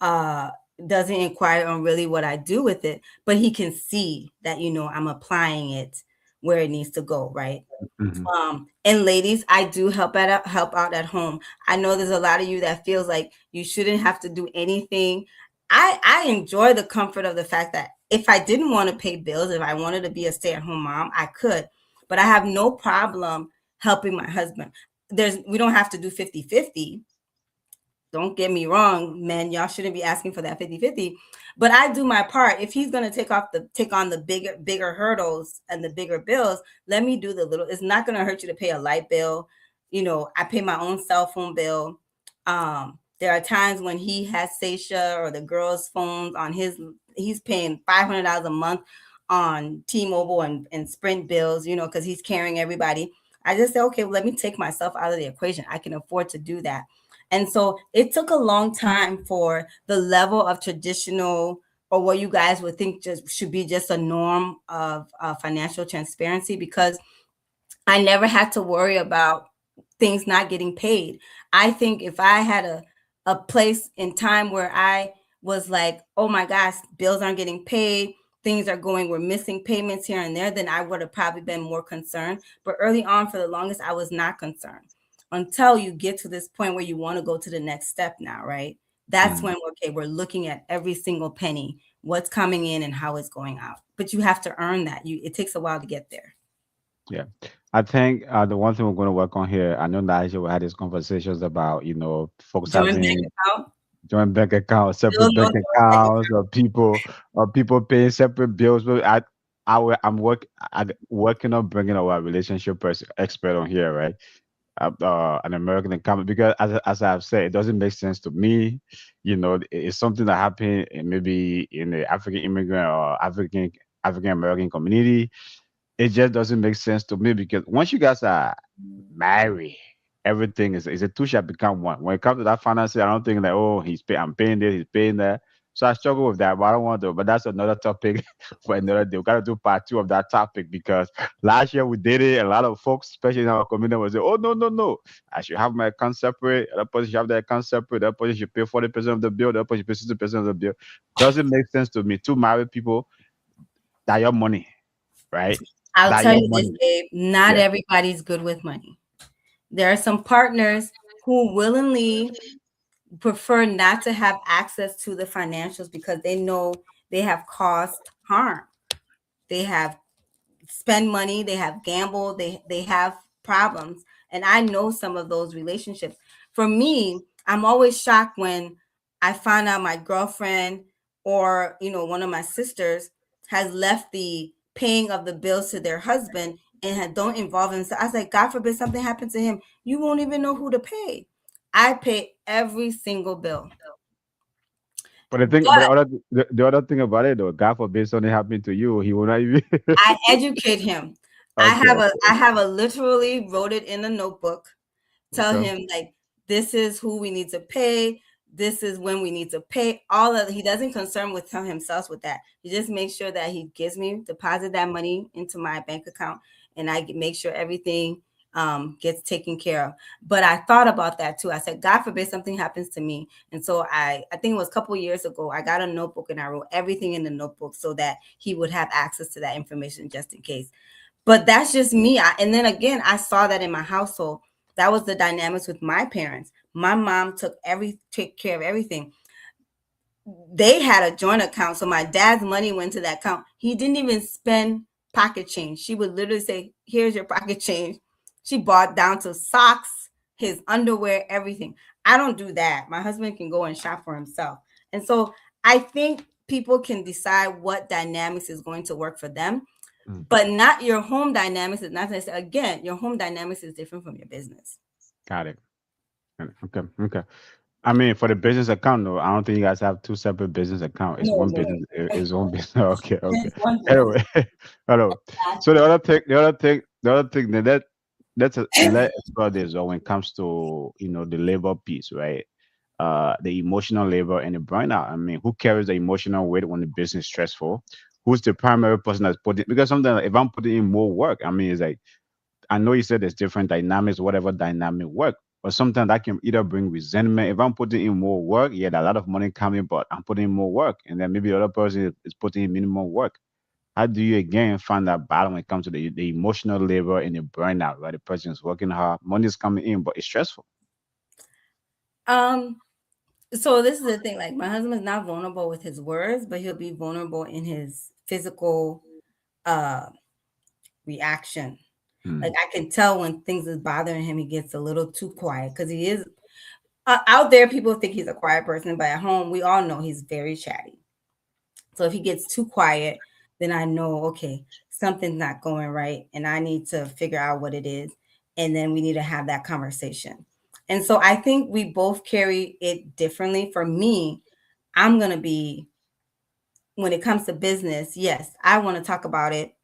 Uh, doesn't inquire on really what I do with it, but he can see that, I'm applying it where it needs to go, right? Hmm. And ladies, I do help out at home. I know there's a lot of you that feels like you shouldn't have to do anything. I enjoy the comfort of the fact that if I didn't want to pay bills, if I wanted to be a stay-at-home mom, I could. But I have no problem helping my husband. We don't have to do 50-50. Don't get me wrong, men, y'all shouldn't be asking for that 50-50. But I do my part. If he's going to take on the bigger hurdles and the bigger bills, let me do the little. It's not going to hurt you to pay a light bill. I pay my own cell phone bill. There are times when he has Seisha or the girls' phones on he's paying $500 a month on T-Mobile and Sprint bills, because he's carrying everybody. I just say, okay, well, let me take myself out of the equation. I can afford to do that. And so it took a long time for the level of traditional, or what you guys would think just should be just a norm of financial transparency, because I never had to worry about things not getting paid. I think if I had a place in time where I was like, oh my gosh, bills aren't getting paid, things are going, we're missing payments here and there, then I would have probably been more concerned. But early on, for the longest, I was not concerned until you get to this point where you want to go to the next step now, right? That's Hmm. when, okay, we're looking at every single penny, what's coming in and how it's going out. But you have to earn that. It takes a while to get there. Yeah. I think the one thing we're going to work on here, I know Nigel we had these conversations about, folks Joint bank having account. joint bank accounts, Still separate no bank joint bank accounts, or people paying separate bills. But I'm working on bringing our relationship expert on here, right? An American economy, because as I've said, it doesn't make sense to me. It's something that happened maybe in the African immigrant or African American community. It just doesn't make sense to me, because once you guys are married, everything is a two shall become one. When it comes to that finances, I don't think like, oh, I'm paying this, he's paying that. So I struggle with that, but I don't want to. But that's another topic for another day. We gotta do part two of that topic, because last year we did it. A lot of folks, especially in our community, was saying, "Oh, no, no, no! I should have my account separate. That person should have their account separate. That person should pay 40% of the bill. That person should pay 60% of the bill." Doesn't make sense to me. Two married people, that your money, right? I'll That tell your you this, money. Dave, not Yeah. everybody's good with money. There are some partners who willingly prefer not to have access to the financials because they know they have caused harm. They have spend money, they have gambled, they have problems. And I know some of those relationships. For me, I'm always shocked when I find out my girlfriend or, one of my sisters has left the paying of the bills to their husband and don't involve himself. I was like, God forbid something happened to him. You won't even know who to pay. I pay every single bill. But the other thing about it though, God forbid something happened to you, he will not even. I educate him. Okay, I have a literally wrote it in a notebook. Tell okay. him like this is who we need to pay. This is when we need to pay. All of he doesn't concern with himself with that. He just makes sure that he gives me deposit that money into my bank account, and I make sure everything gets taken care of. But I thought about that too. I said, God forbid something happens to me. And so I think it was a couple of years ago, I got a notebook and I wrote everything in the notebook so that he would have access to that information just in case. But that's just me. And then again, I saw that in my household. That was the dynamics with my parents. My mom took care of everything. They had a joint account, so my dad's money went to that account. He didn't even spend pocket change. She would literally say, "Here's your pocket change." She bought down to socks, his underwear, everything. I don't do that. My husband can go and shop for himself. And so I think people can decide what dynamics is going to work for them, but not your home dynamics is not necessarily, again, your home dynamics is different from your business. Got it. Okay. I mean, for the business account, though, I don't think you guys have two separate business accounts. It's one business, it's one business. Okay. It's one business. Anyway, hello. So the other thing that's let explore this. So when it comes to the labor piece, right? The emotional labor and the burnout. I mean, who carries the emotional weight when the business is stressful? Who's the primary person that's putting? Because sometimes if I'm putting in more work, I mean, it's like I know you said there's different dynamics, whatever dynamic work, but sometimes that can either bring resentment. If I'm putting in more work, yeah, there's a lot of money coming, but I'm putting in more work, and then maybe the other person is putting in minimum work. How do you again find that balance when it comes to the emotional labor and the burnout, right? The person is working hard, money is coming in, but it's stressful. So this is the thing, like my husband is not vulnerable with his words, but he'll be vulnerable in his physical reaction. Like I can tell when things is bothering him, he gets a little too quiet because he is out there. People think he's a quiet person, but at home, we all know he's very chatty. So if he gets too quiet, then I know, okay, something's not going right. And I need to figure out what it is. And then we need to have that conversation. And so I think we both carry it differently. For me, I'm going to be, when it comes to business, yes, I want to talk about it.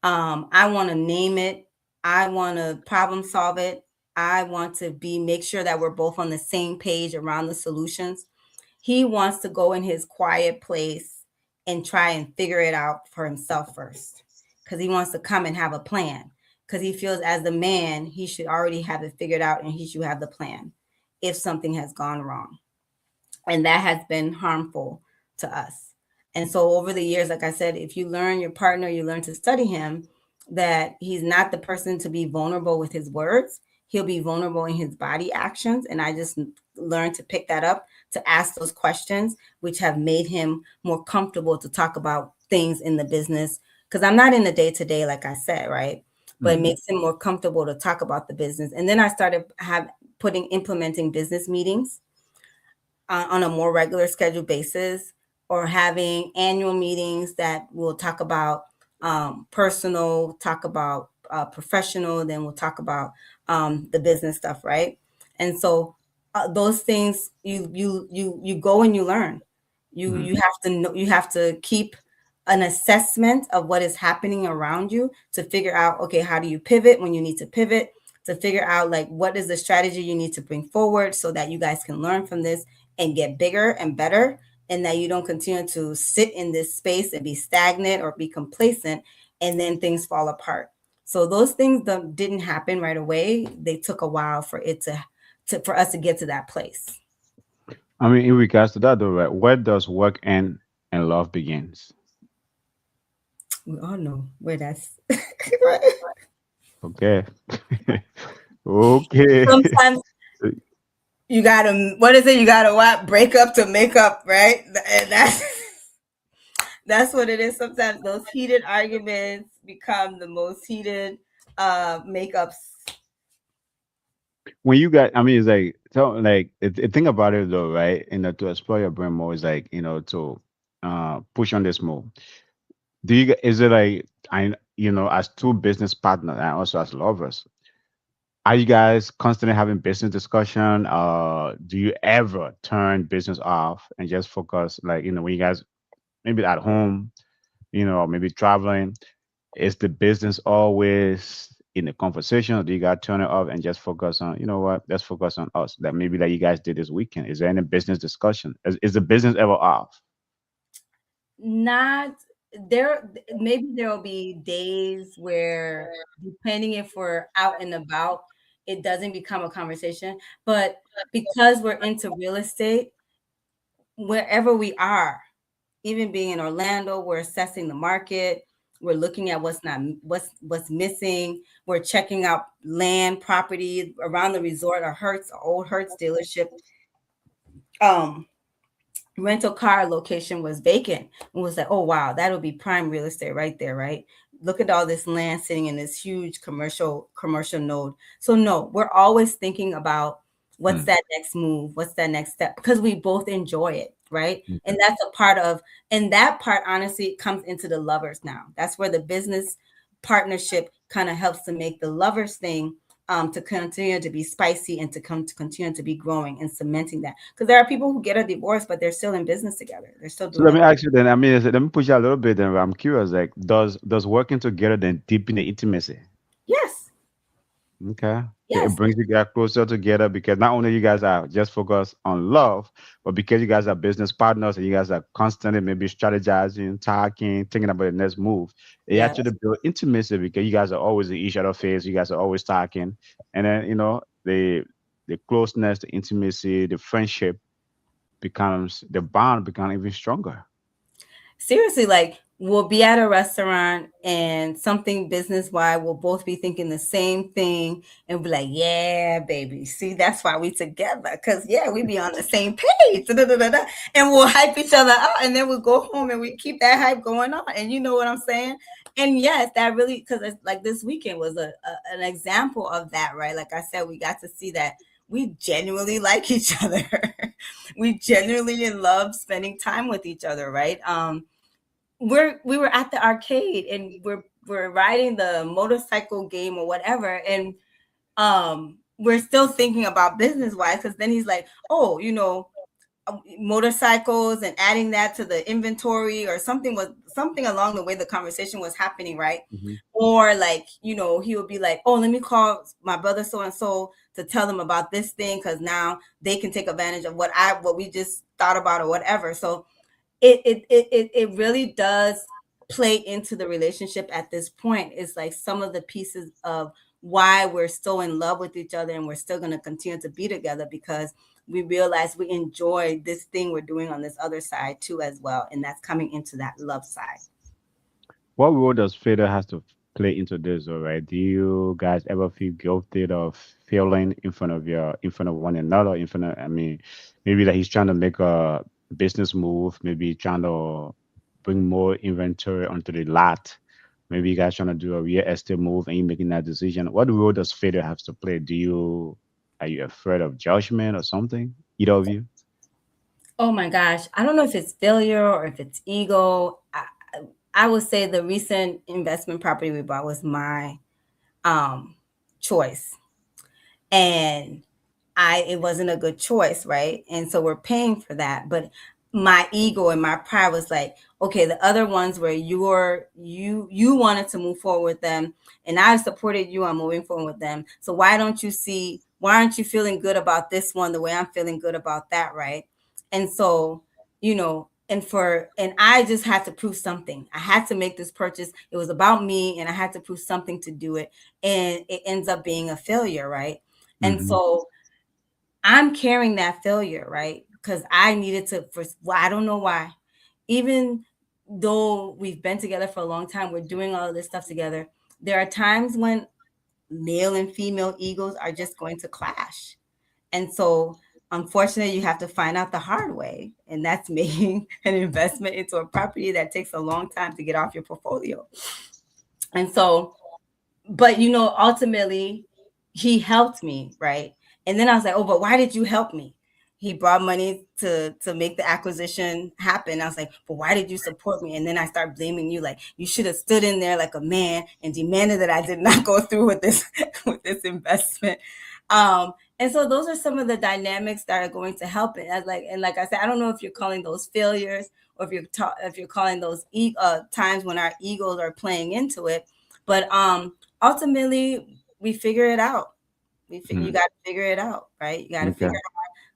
I want to name it. I want to problem solve it. I want to make sure that we're both on the same page around the solutions. He wants to go in his quiet place and try and figure it out for himself first, because he wants to come and have a plan, because he feels as the man, he should already have it figured out and he should have the plan if something has gone wrong. And that has been harmful to us. And so over the years, like I said, if you learn your partner, you learn to study him, that he's not the person to be vulnerable with his words. He'll be vulnerable in his body actions. And I just learned to pick that up, to ask those questions, which have made him more comfortable to talk about things in the business. Because I'm not in the day-to-day, like I said, right? But it makes him more comfortable to talk about the business. And then I started implementing business meetings on a more regular scheduled basis, or having annual meetings that will talk about personal, talk about professional, then we'll talk about the business stuff, right? And so those things you go and you learn. You have to know, you have to keep an assessment of what is happening around you to figure out, okay, how do you pivot when you need to pivot, to figure out like what is the strategy you need to bring forward so that you guys can learn from this and get bigger and better, and that you don't continue to sit in this space and be stagnant or be complacent, and then things fall apart. So those things didn't happen right away. They took a while for it for us to get to that place. I mean, in regards to that, though, right? Where does work end and love begins? We all know where that's Okay. Okay. sometimes you gotta, what is it? You gotta what? Break up to make up, right? And that's what it is. Sometimes those heated arguments become the most heated makeups when you got, I mean, it's like, so like, think about it though, right? To explore your brain more is like, to push on this more. Is it like, as two business partners and also as lovers, are you guys constantly having business discussion? Do you ever turn business off and just focus, like, when you guys maybe at home, or maybe traveling? Is the business always in the conversation, or do you guys turn it off and just focus on, what? Let's focus on us. That maybe that you guys did this weekend. Is there any business discussion? Is the business ever off? Not there. Maybe there will be days where, depending if we're out and about, it doesn't become a conversation. But because we're into real estate, wherever we are, even being in Orlando, we're assessing the market. We're looking at what's missing. We're checking out land, property around the resort, or Hertz, or old Hertz dealership. Um, Rental car location was vacant, and was like, oh wow, that'll be prime real estate right there, right? Look at all this land sitting in this huge commercial node. So no, we're always thinking about what's Hmm. that next move, what's that next step, because we both enjoy it, right? And Okay. that's a part of, and that part honestly comes into the lovers now. That's where the business partnership kind of helps to make the lovers thing, to continue to be spicy, and to come to continue to be growing and cementing that. Because there are people who get a divorce, but they're still in business together. They're still So doing let it. me ask you then. I mean, let me push you a little bit. Then I'm curious. Like, does working together then deepen the intimacy? Yes, Okay. It yes, brings you guys closer together because not only you guys are just focused on love, but because you guys are business partners and you guys are constantly maybe strategizing, talking, thinking about the next move, it actually yes. build intimacy because you guys are always in each other's face, you guys are always talking. And then, the closeness, the intimacy, the friendship the bond becomes even stronger. Seriously, like we'll be at a restaurant and something business wide, we'll both be thinking the same thing and be like, yeah, baby. See, that's why we together. Cause yeah, we be on the same page. Da, da, da, da, da. And we'll hype each other up, and then we'll go home and we keep that hype going on. And you know what I'm saying? And yes, that really, because it's like this weekend was an example of that, right? Like I said, we got to see that we genuinely like each other. We genuinely love spending time with each other, right? We were at the arcade, and we're riding the motorcycle game or whatever, and we're still thinking about business wise, because then he's like, oh, motorcycles, and adding that to the inventory, or something along the way the conversation was happening, right? Hmm. Or like, he would be like, oh, let me call my brother so and so to tell them about this thing, because now they can take advantage of what we just thought about or whatever. So it really does play into the relationship at this point. It's like some of the pieces of why we're still in love with each other, and we're still going to continue to be together, because we realize we enjoy this thing we're doing on this other side too as well, and that's coming into that love side. What role does failure has to play into this, all right? Do you guys ever feel guilty of failing in front of one another, in front of, I mean, maybe that he's trying to make a business move, maybe trying to bring more inventory onto the lot. Maybe you guys trying to do a real estate move and you making that decision. What role does failure have to play? Are you afraid of judgment or something? Either of you? Oh my gosh, I don't know if it's failure or if it's ego. I would say the recent investment property we bought was my um choice, and I it wasn't a good choice, right? And so we're paying for that. But my ego and my pride was like, okay, the other ones where you wanted to move forward with them, and I supported you on moving forward with them. So why aren't you feeling good about this one the way I'm feeling good about that, right? And so, and I just had to prove something. I had to make this purchase. It was about me, and I had to prove something to do it. And it ends up being a failure, right? And Mm-hmm. so I'm carrying that failure, right? Because I needed to, well, I don't know why. Even though we've been together for a long time, we're doing all of this stuff together. There are times when male and female egos are just going to clash. And so, unfortunately, you have to find out the hard way. And that's making an investment into a property that takes a long time to get off your portfolio. And so, but ultimately, he helped me, right? And then I was like, oh, but why did you help me? He brought money to make the acquisition happen. I was like, but why did you support me? And then I start blaming you, like you should have stood in there like a man and demanded that I did not go through with this with this investment. And so those are some of the dynamics that are going to help it. As like I said, I don't know if you're calling those failures or if you're calling those times when our egos are playing into it, but ultimately we figure it out. You Mhm. got to figure it out, right? You got to Okay. figure out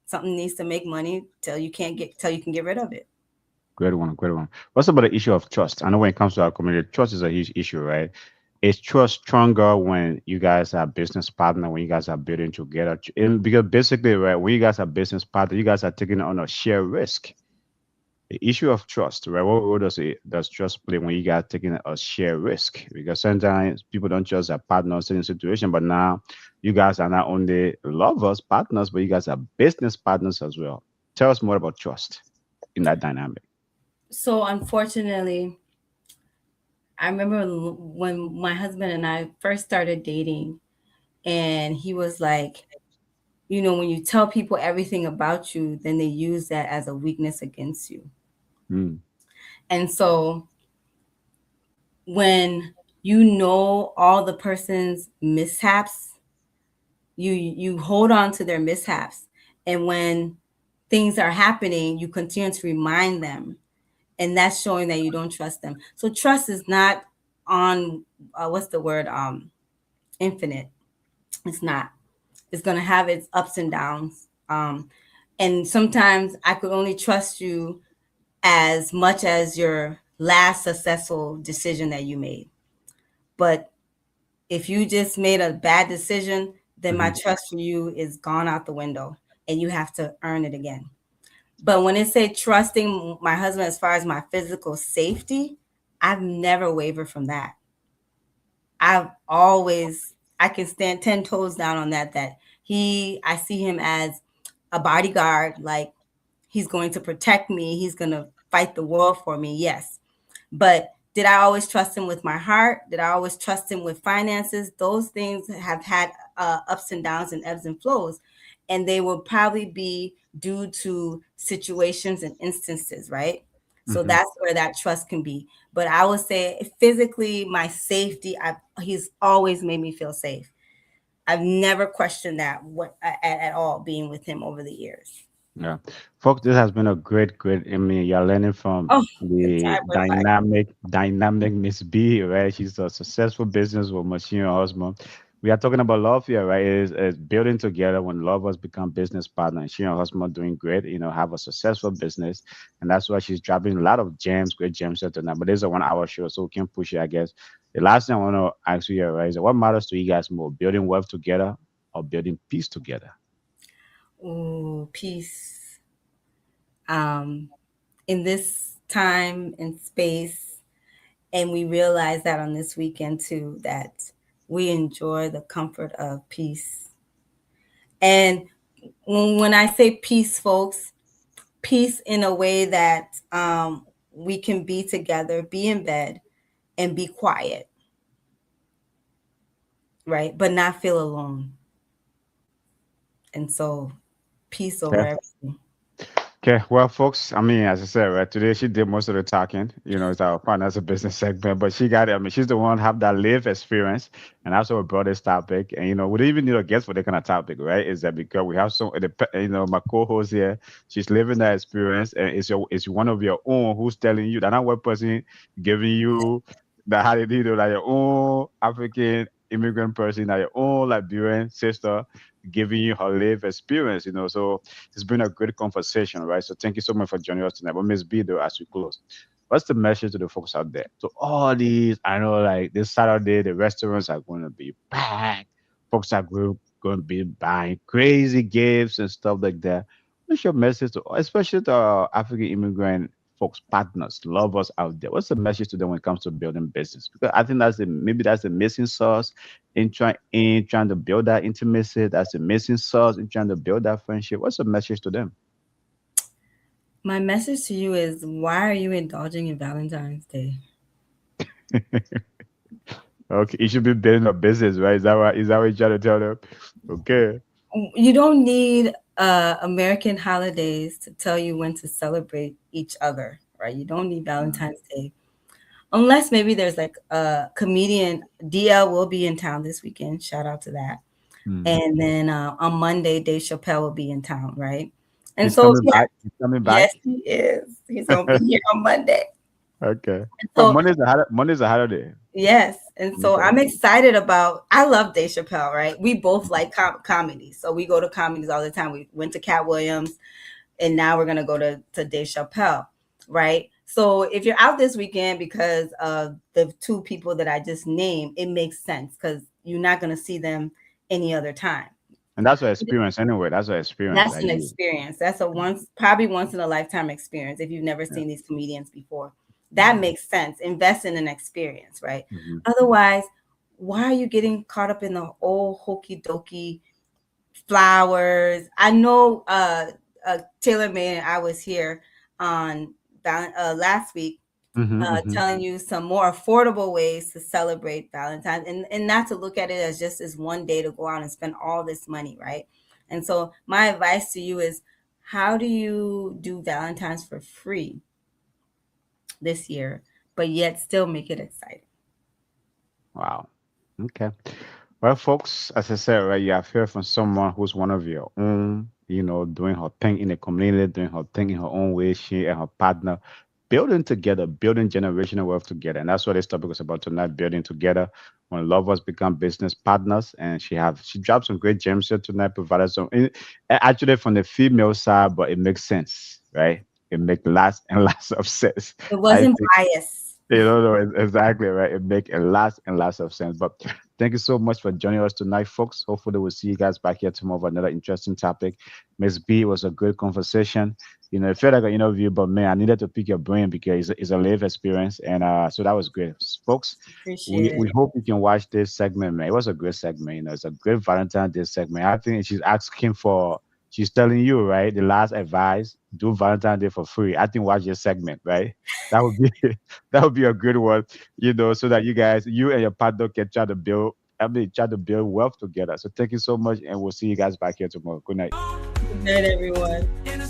something needs to make money till you can get rid of it. Great one, great one. What's about the issue of trust? I know when it comes to our community, trust is a huge issue, right? Is trust stronger when you guys are business partner, when you guys are building together? Because basically, right, when you guys are business partner, you guys are taking on a share risk. The issue of trust, right? What role does trust play when you guys taking a share risk? Because sometimes people don't trust their partners in a situation, but now you guys are not only lovers, partners, but you guys are business partners as well. Tell us more about trust in that dynamic. So unfortunately, I remember when my husband and I first started dating, and he was like, when you tell people everything about you, then they use that as a weakness against you. Mm, And so when you know all the person's mishaps, you hold on to their mishaps, and when things are happening, you continue to remind them, and that's showing that you don't trust them. So trust is not on what's the word, infinite. It's not. It's going to have its ups and downs, and sometimes I could only trust you as much as your last successful decision that you made. But if you just made a bad decision, then my mhm. trust for you is gone out the window, and you have to earn it again. But when it say trusting my husband as far as my physical safety, I've never wavered from that. I've always, I can stand 10 toes down on that, I see him as a bodyguard, like he's going to protect me, he's going to fight the world for me. Yes. But did I always trust him with my heart? Did I always trust him with finances? Those things have had ups and downs and ebbs and flows. And they will probably be due to situations and instances, right? So Mhm. that's where that trust can be. But I would say physically, my safety, he's always made me feel safe. I've never questioned that at all being with him over the years. Yeah. Folks, this has been a great, I mean, you're learning from Oh, it's the time with life. dynamic Miss B, right? She's a successful businesswoman, she and her husband. We are talking about love here, right? Is building together when lovers become business partners. She and her husband doing great, have a successful business. And that's why she's dropping a lot of gems, great gems here tonight. But this is a 1 hour show, so we can push it, I guess. The last thing I want to ask you here, right, is what matters to you guys more, building wealth together or building peace together? Ooh, peace. Um, in this time and space, and we realize that on this weekend too, that we enjoy the comfort of peace. And when I say peace, folks, peace in a way that we can be together, be in bed, and be quiet, right? But not feel alone. And so, peace over everything. Okay, well, folks, I mean, as I said, right, today she did most of the talking. It's our finance and business segment, but she got it. I mean, she's the one have that live experience, and that's what we brought this topic. And we don't even need a guest for that kind of topic, right? Is that because we have my co-host here, she's living that experience, and it's one of your own who's telling you that not one person giving you that how they did it, like your own African immigrant person, like your own Liberian sister giving you her live experience. So it's been a great conversation, right? So thank you so much for joining us tonight. But Miss B, though, as we close, what's the message to the folks out there? To all these, I know, like this Saturday, the restaurants are going to be packed. Folks are going to be buying crazy gifts and stuff like that. What's your message to, especially to our African immigrant folks, partners, lovers out there? What's the message to them when it comes to building business? Because I think maybe that's the missing sauce in trying to build that intimacy. That's the missing sauce in trying to build that friendship. What's the message to them? My message to you is, why are you indulging in Valentine's Day? Okay, you should be building a business, right? Is that right? Is that what you're trying to tell them? Okay. You don't need American holidays to tell you when to celebrate each other, right? You don't need Mm, Valentine's Day. Unless maybe there's like a comedian, DL will be in town this weekend. Shout out to that. mm. And then on Monday, Dave Chappelle will be in town, right? And He's so, coming yeah, back. He's coming back. yes, he is. He's going to be here on Monday. Okay. And Oh, so, Monday's a holiday. yes. And so Okay. I'm excited about, I love Dave Chappelle, right? We both like comedy. So we go to comedies all the time. We went to Cat Williams, and now we're gonna go to Dave Chappelle, right? So if you're out this weekend because of the two people that I just named, it makes sense because you're not gonna see them any other time. And that's an experience anyway. That's an experience That's that an you. experience. That's a probably once in a lifetime experience if you've never Yeah. seen these comedians before. That Mm-hmm. makes sense. Invest in an experience, right? Mm-hmm. Otherwise, why are you getting caught up in the old hokey dokey flowers? I know Taylor May and I was here on last week Mm-hmm. Mm-hmm. telling you some more affordable ways to celebrate Valentine's, and not to look at it as just as one day to go out and spend all this money, right? And so my advice to you is, how do you do Valentine's for free this year, but yet still make it exciting? Wow. Okay. Well, folks, as I said, right, you have heard from someone who's one of your own, doing her thing in the community, doing her thing in her own way, she and her partner, building together, building generational wealth together. And that's what this topic was about tonight, building together when lovers become business partners. And she dropped some great gems here tonight, provided some actually from the female side, but it makes sense, right? It makes lots and lots of sense. It I wasn't think bias. no, exactly right. It make a lot and lots of sense. But thank you so much for joining us tonight, folks. Hopefully, we'll see you guys back here tomorrow for another interesting topic. Miss B, it was a good conversation. It felt like an interview, but man, I needed to pick your brain because it's a live experience, and so that was great, folks. Appreciate We it. hope you can watch this segment, man. It was a great segment. It's a great Valentine's Day segment. I think she's asking for. She's telling you, right? The last advice: do Valentine's Day for free. I think watch this segment, right? That would be that would be a good one, so that you and your partner can try to build, try to build wealth together. So thank you so much, and we'll see you guys back here tomorrow. Good night. Good night, everyone. In a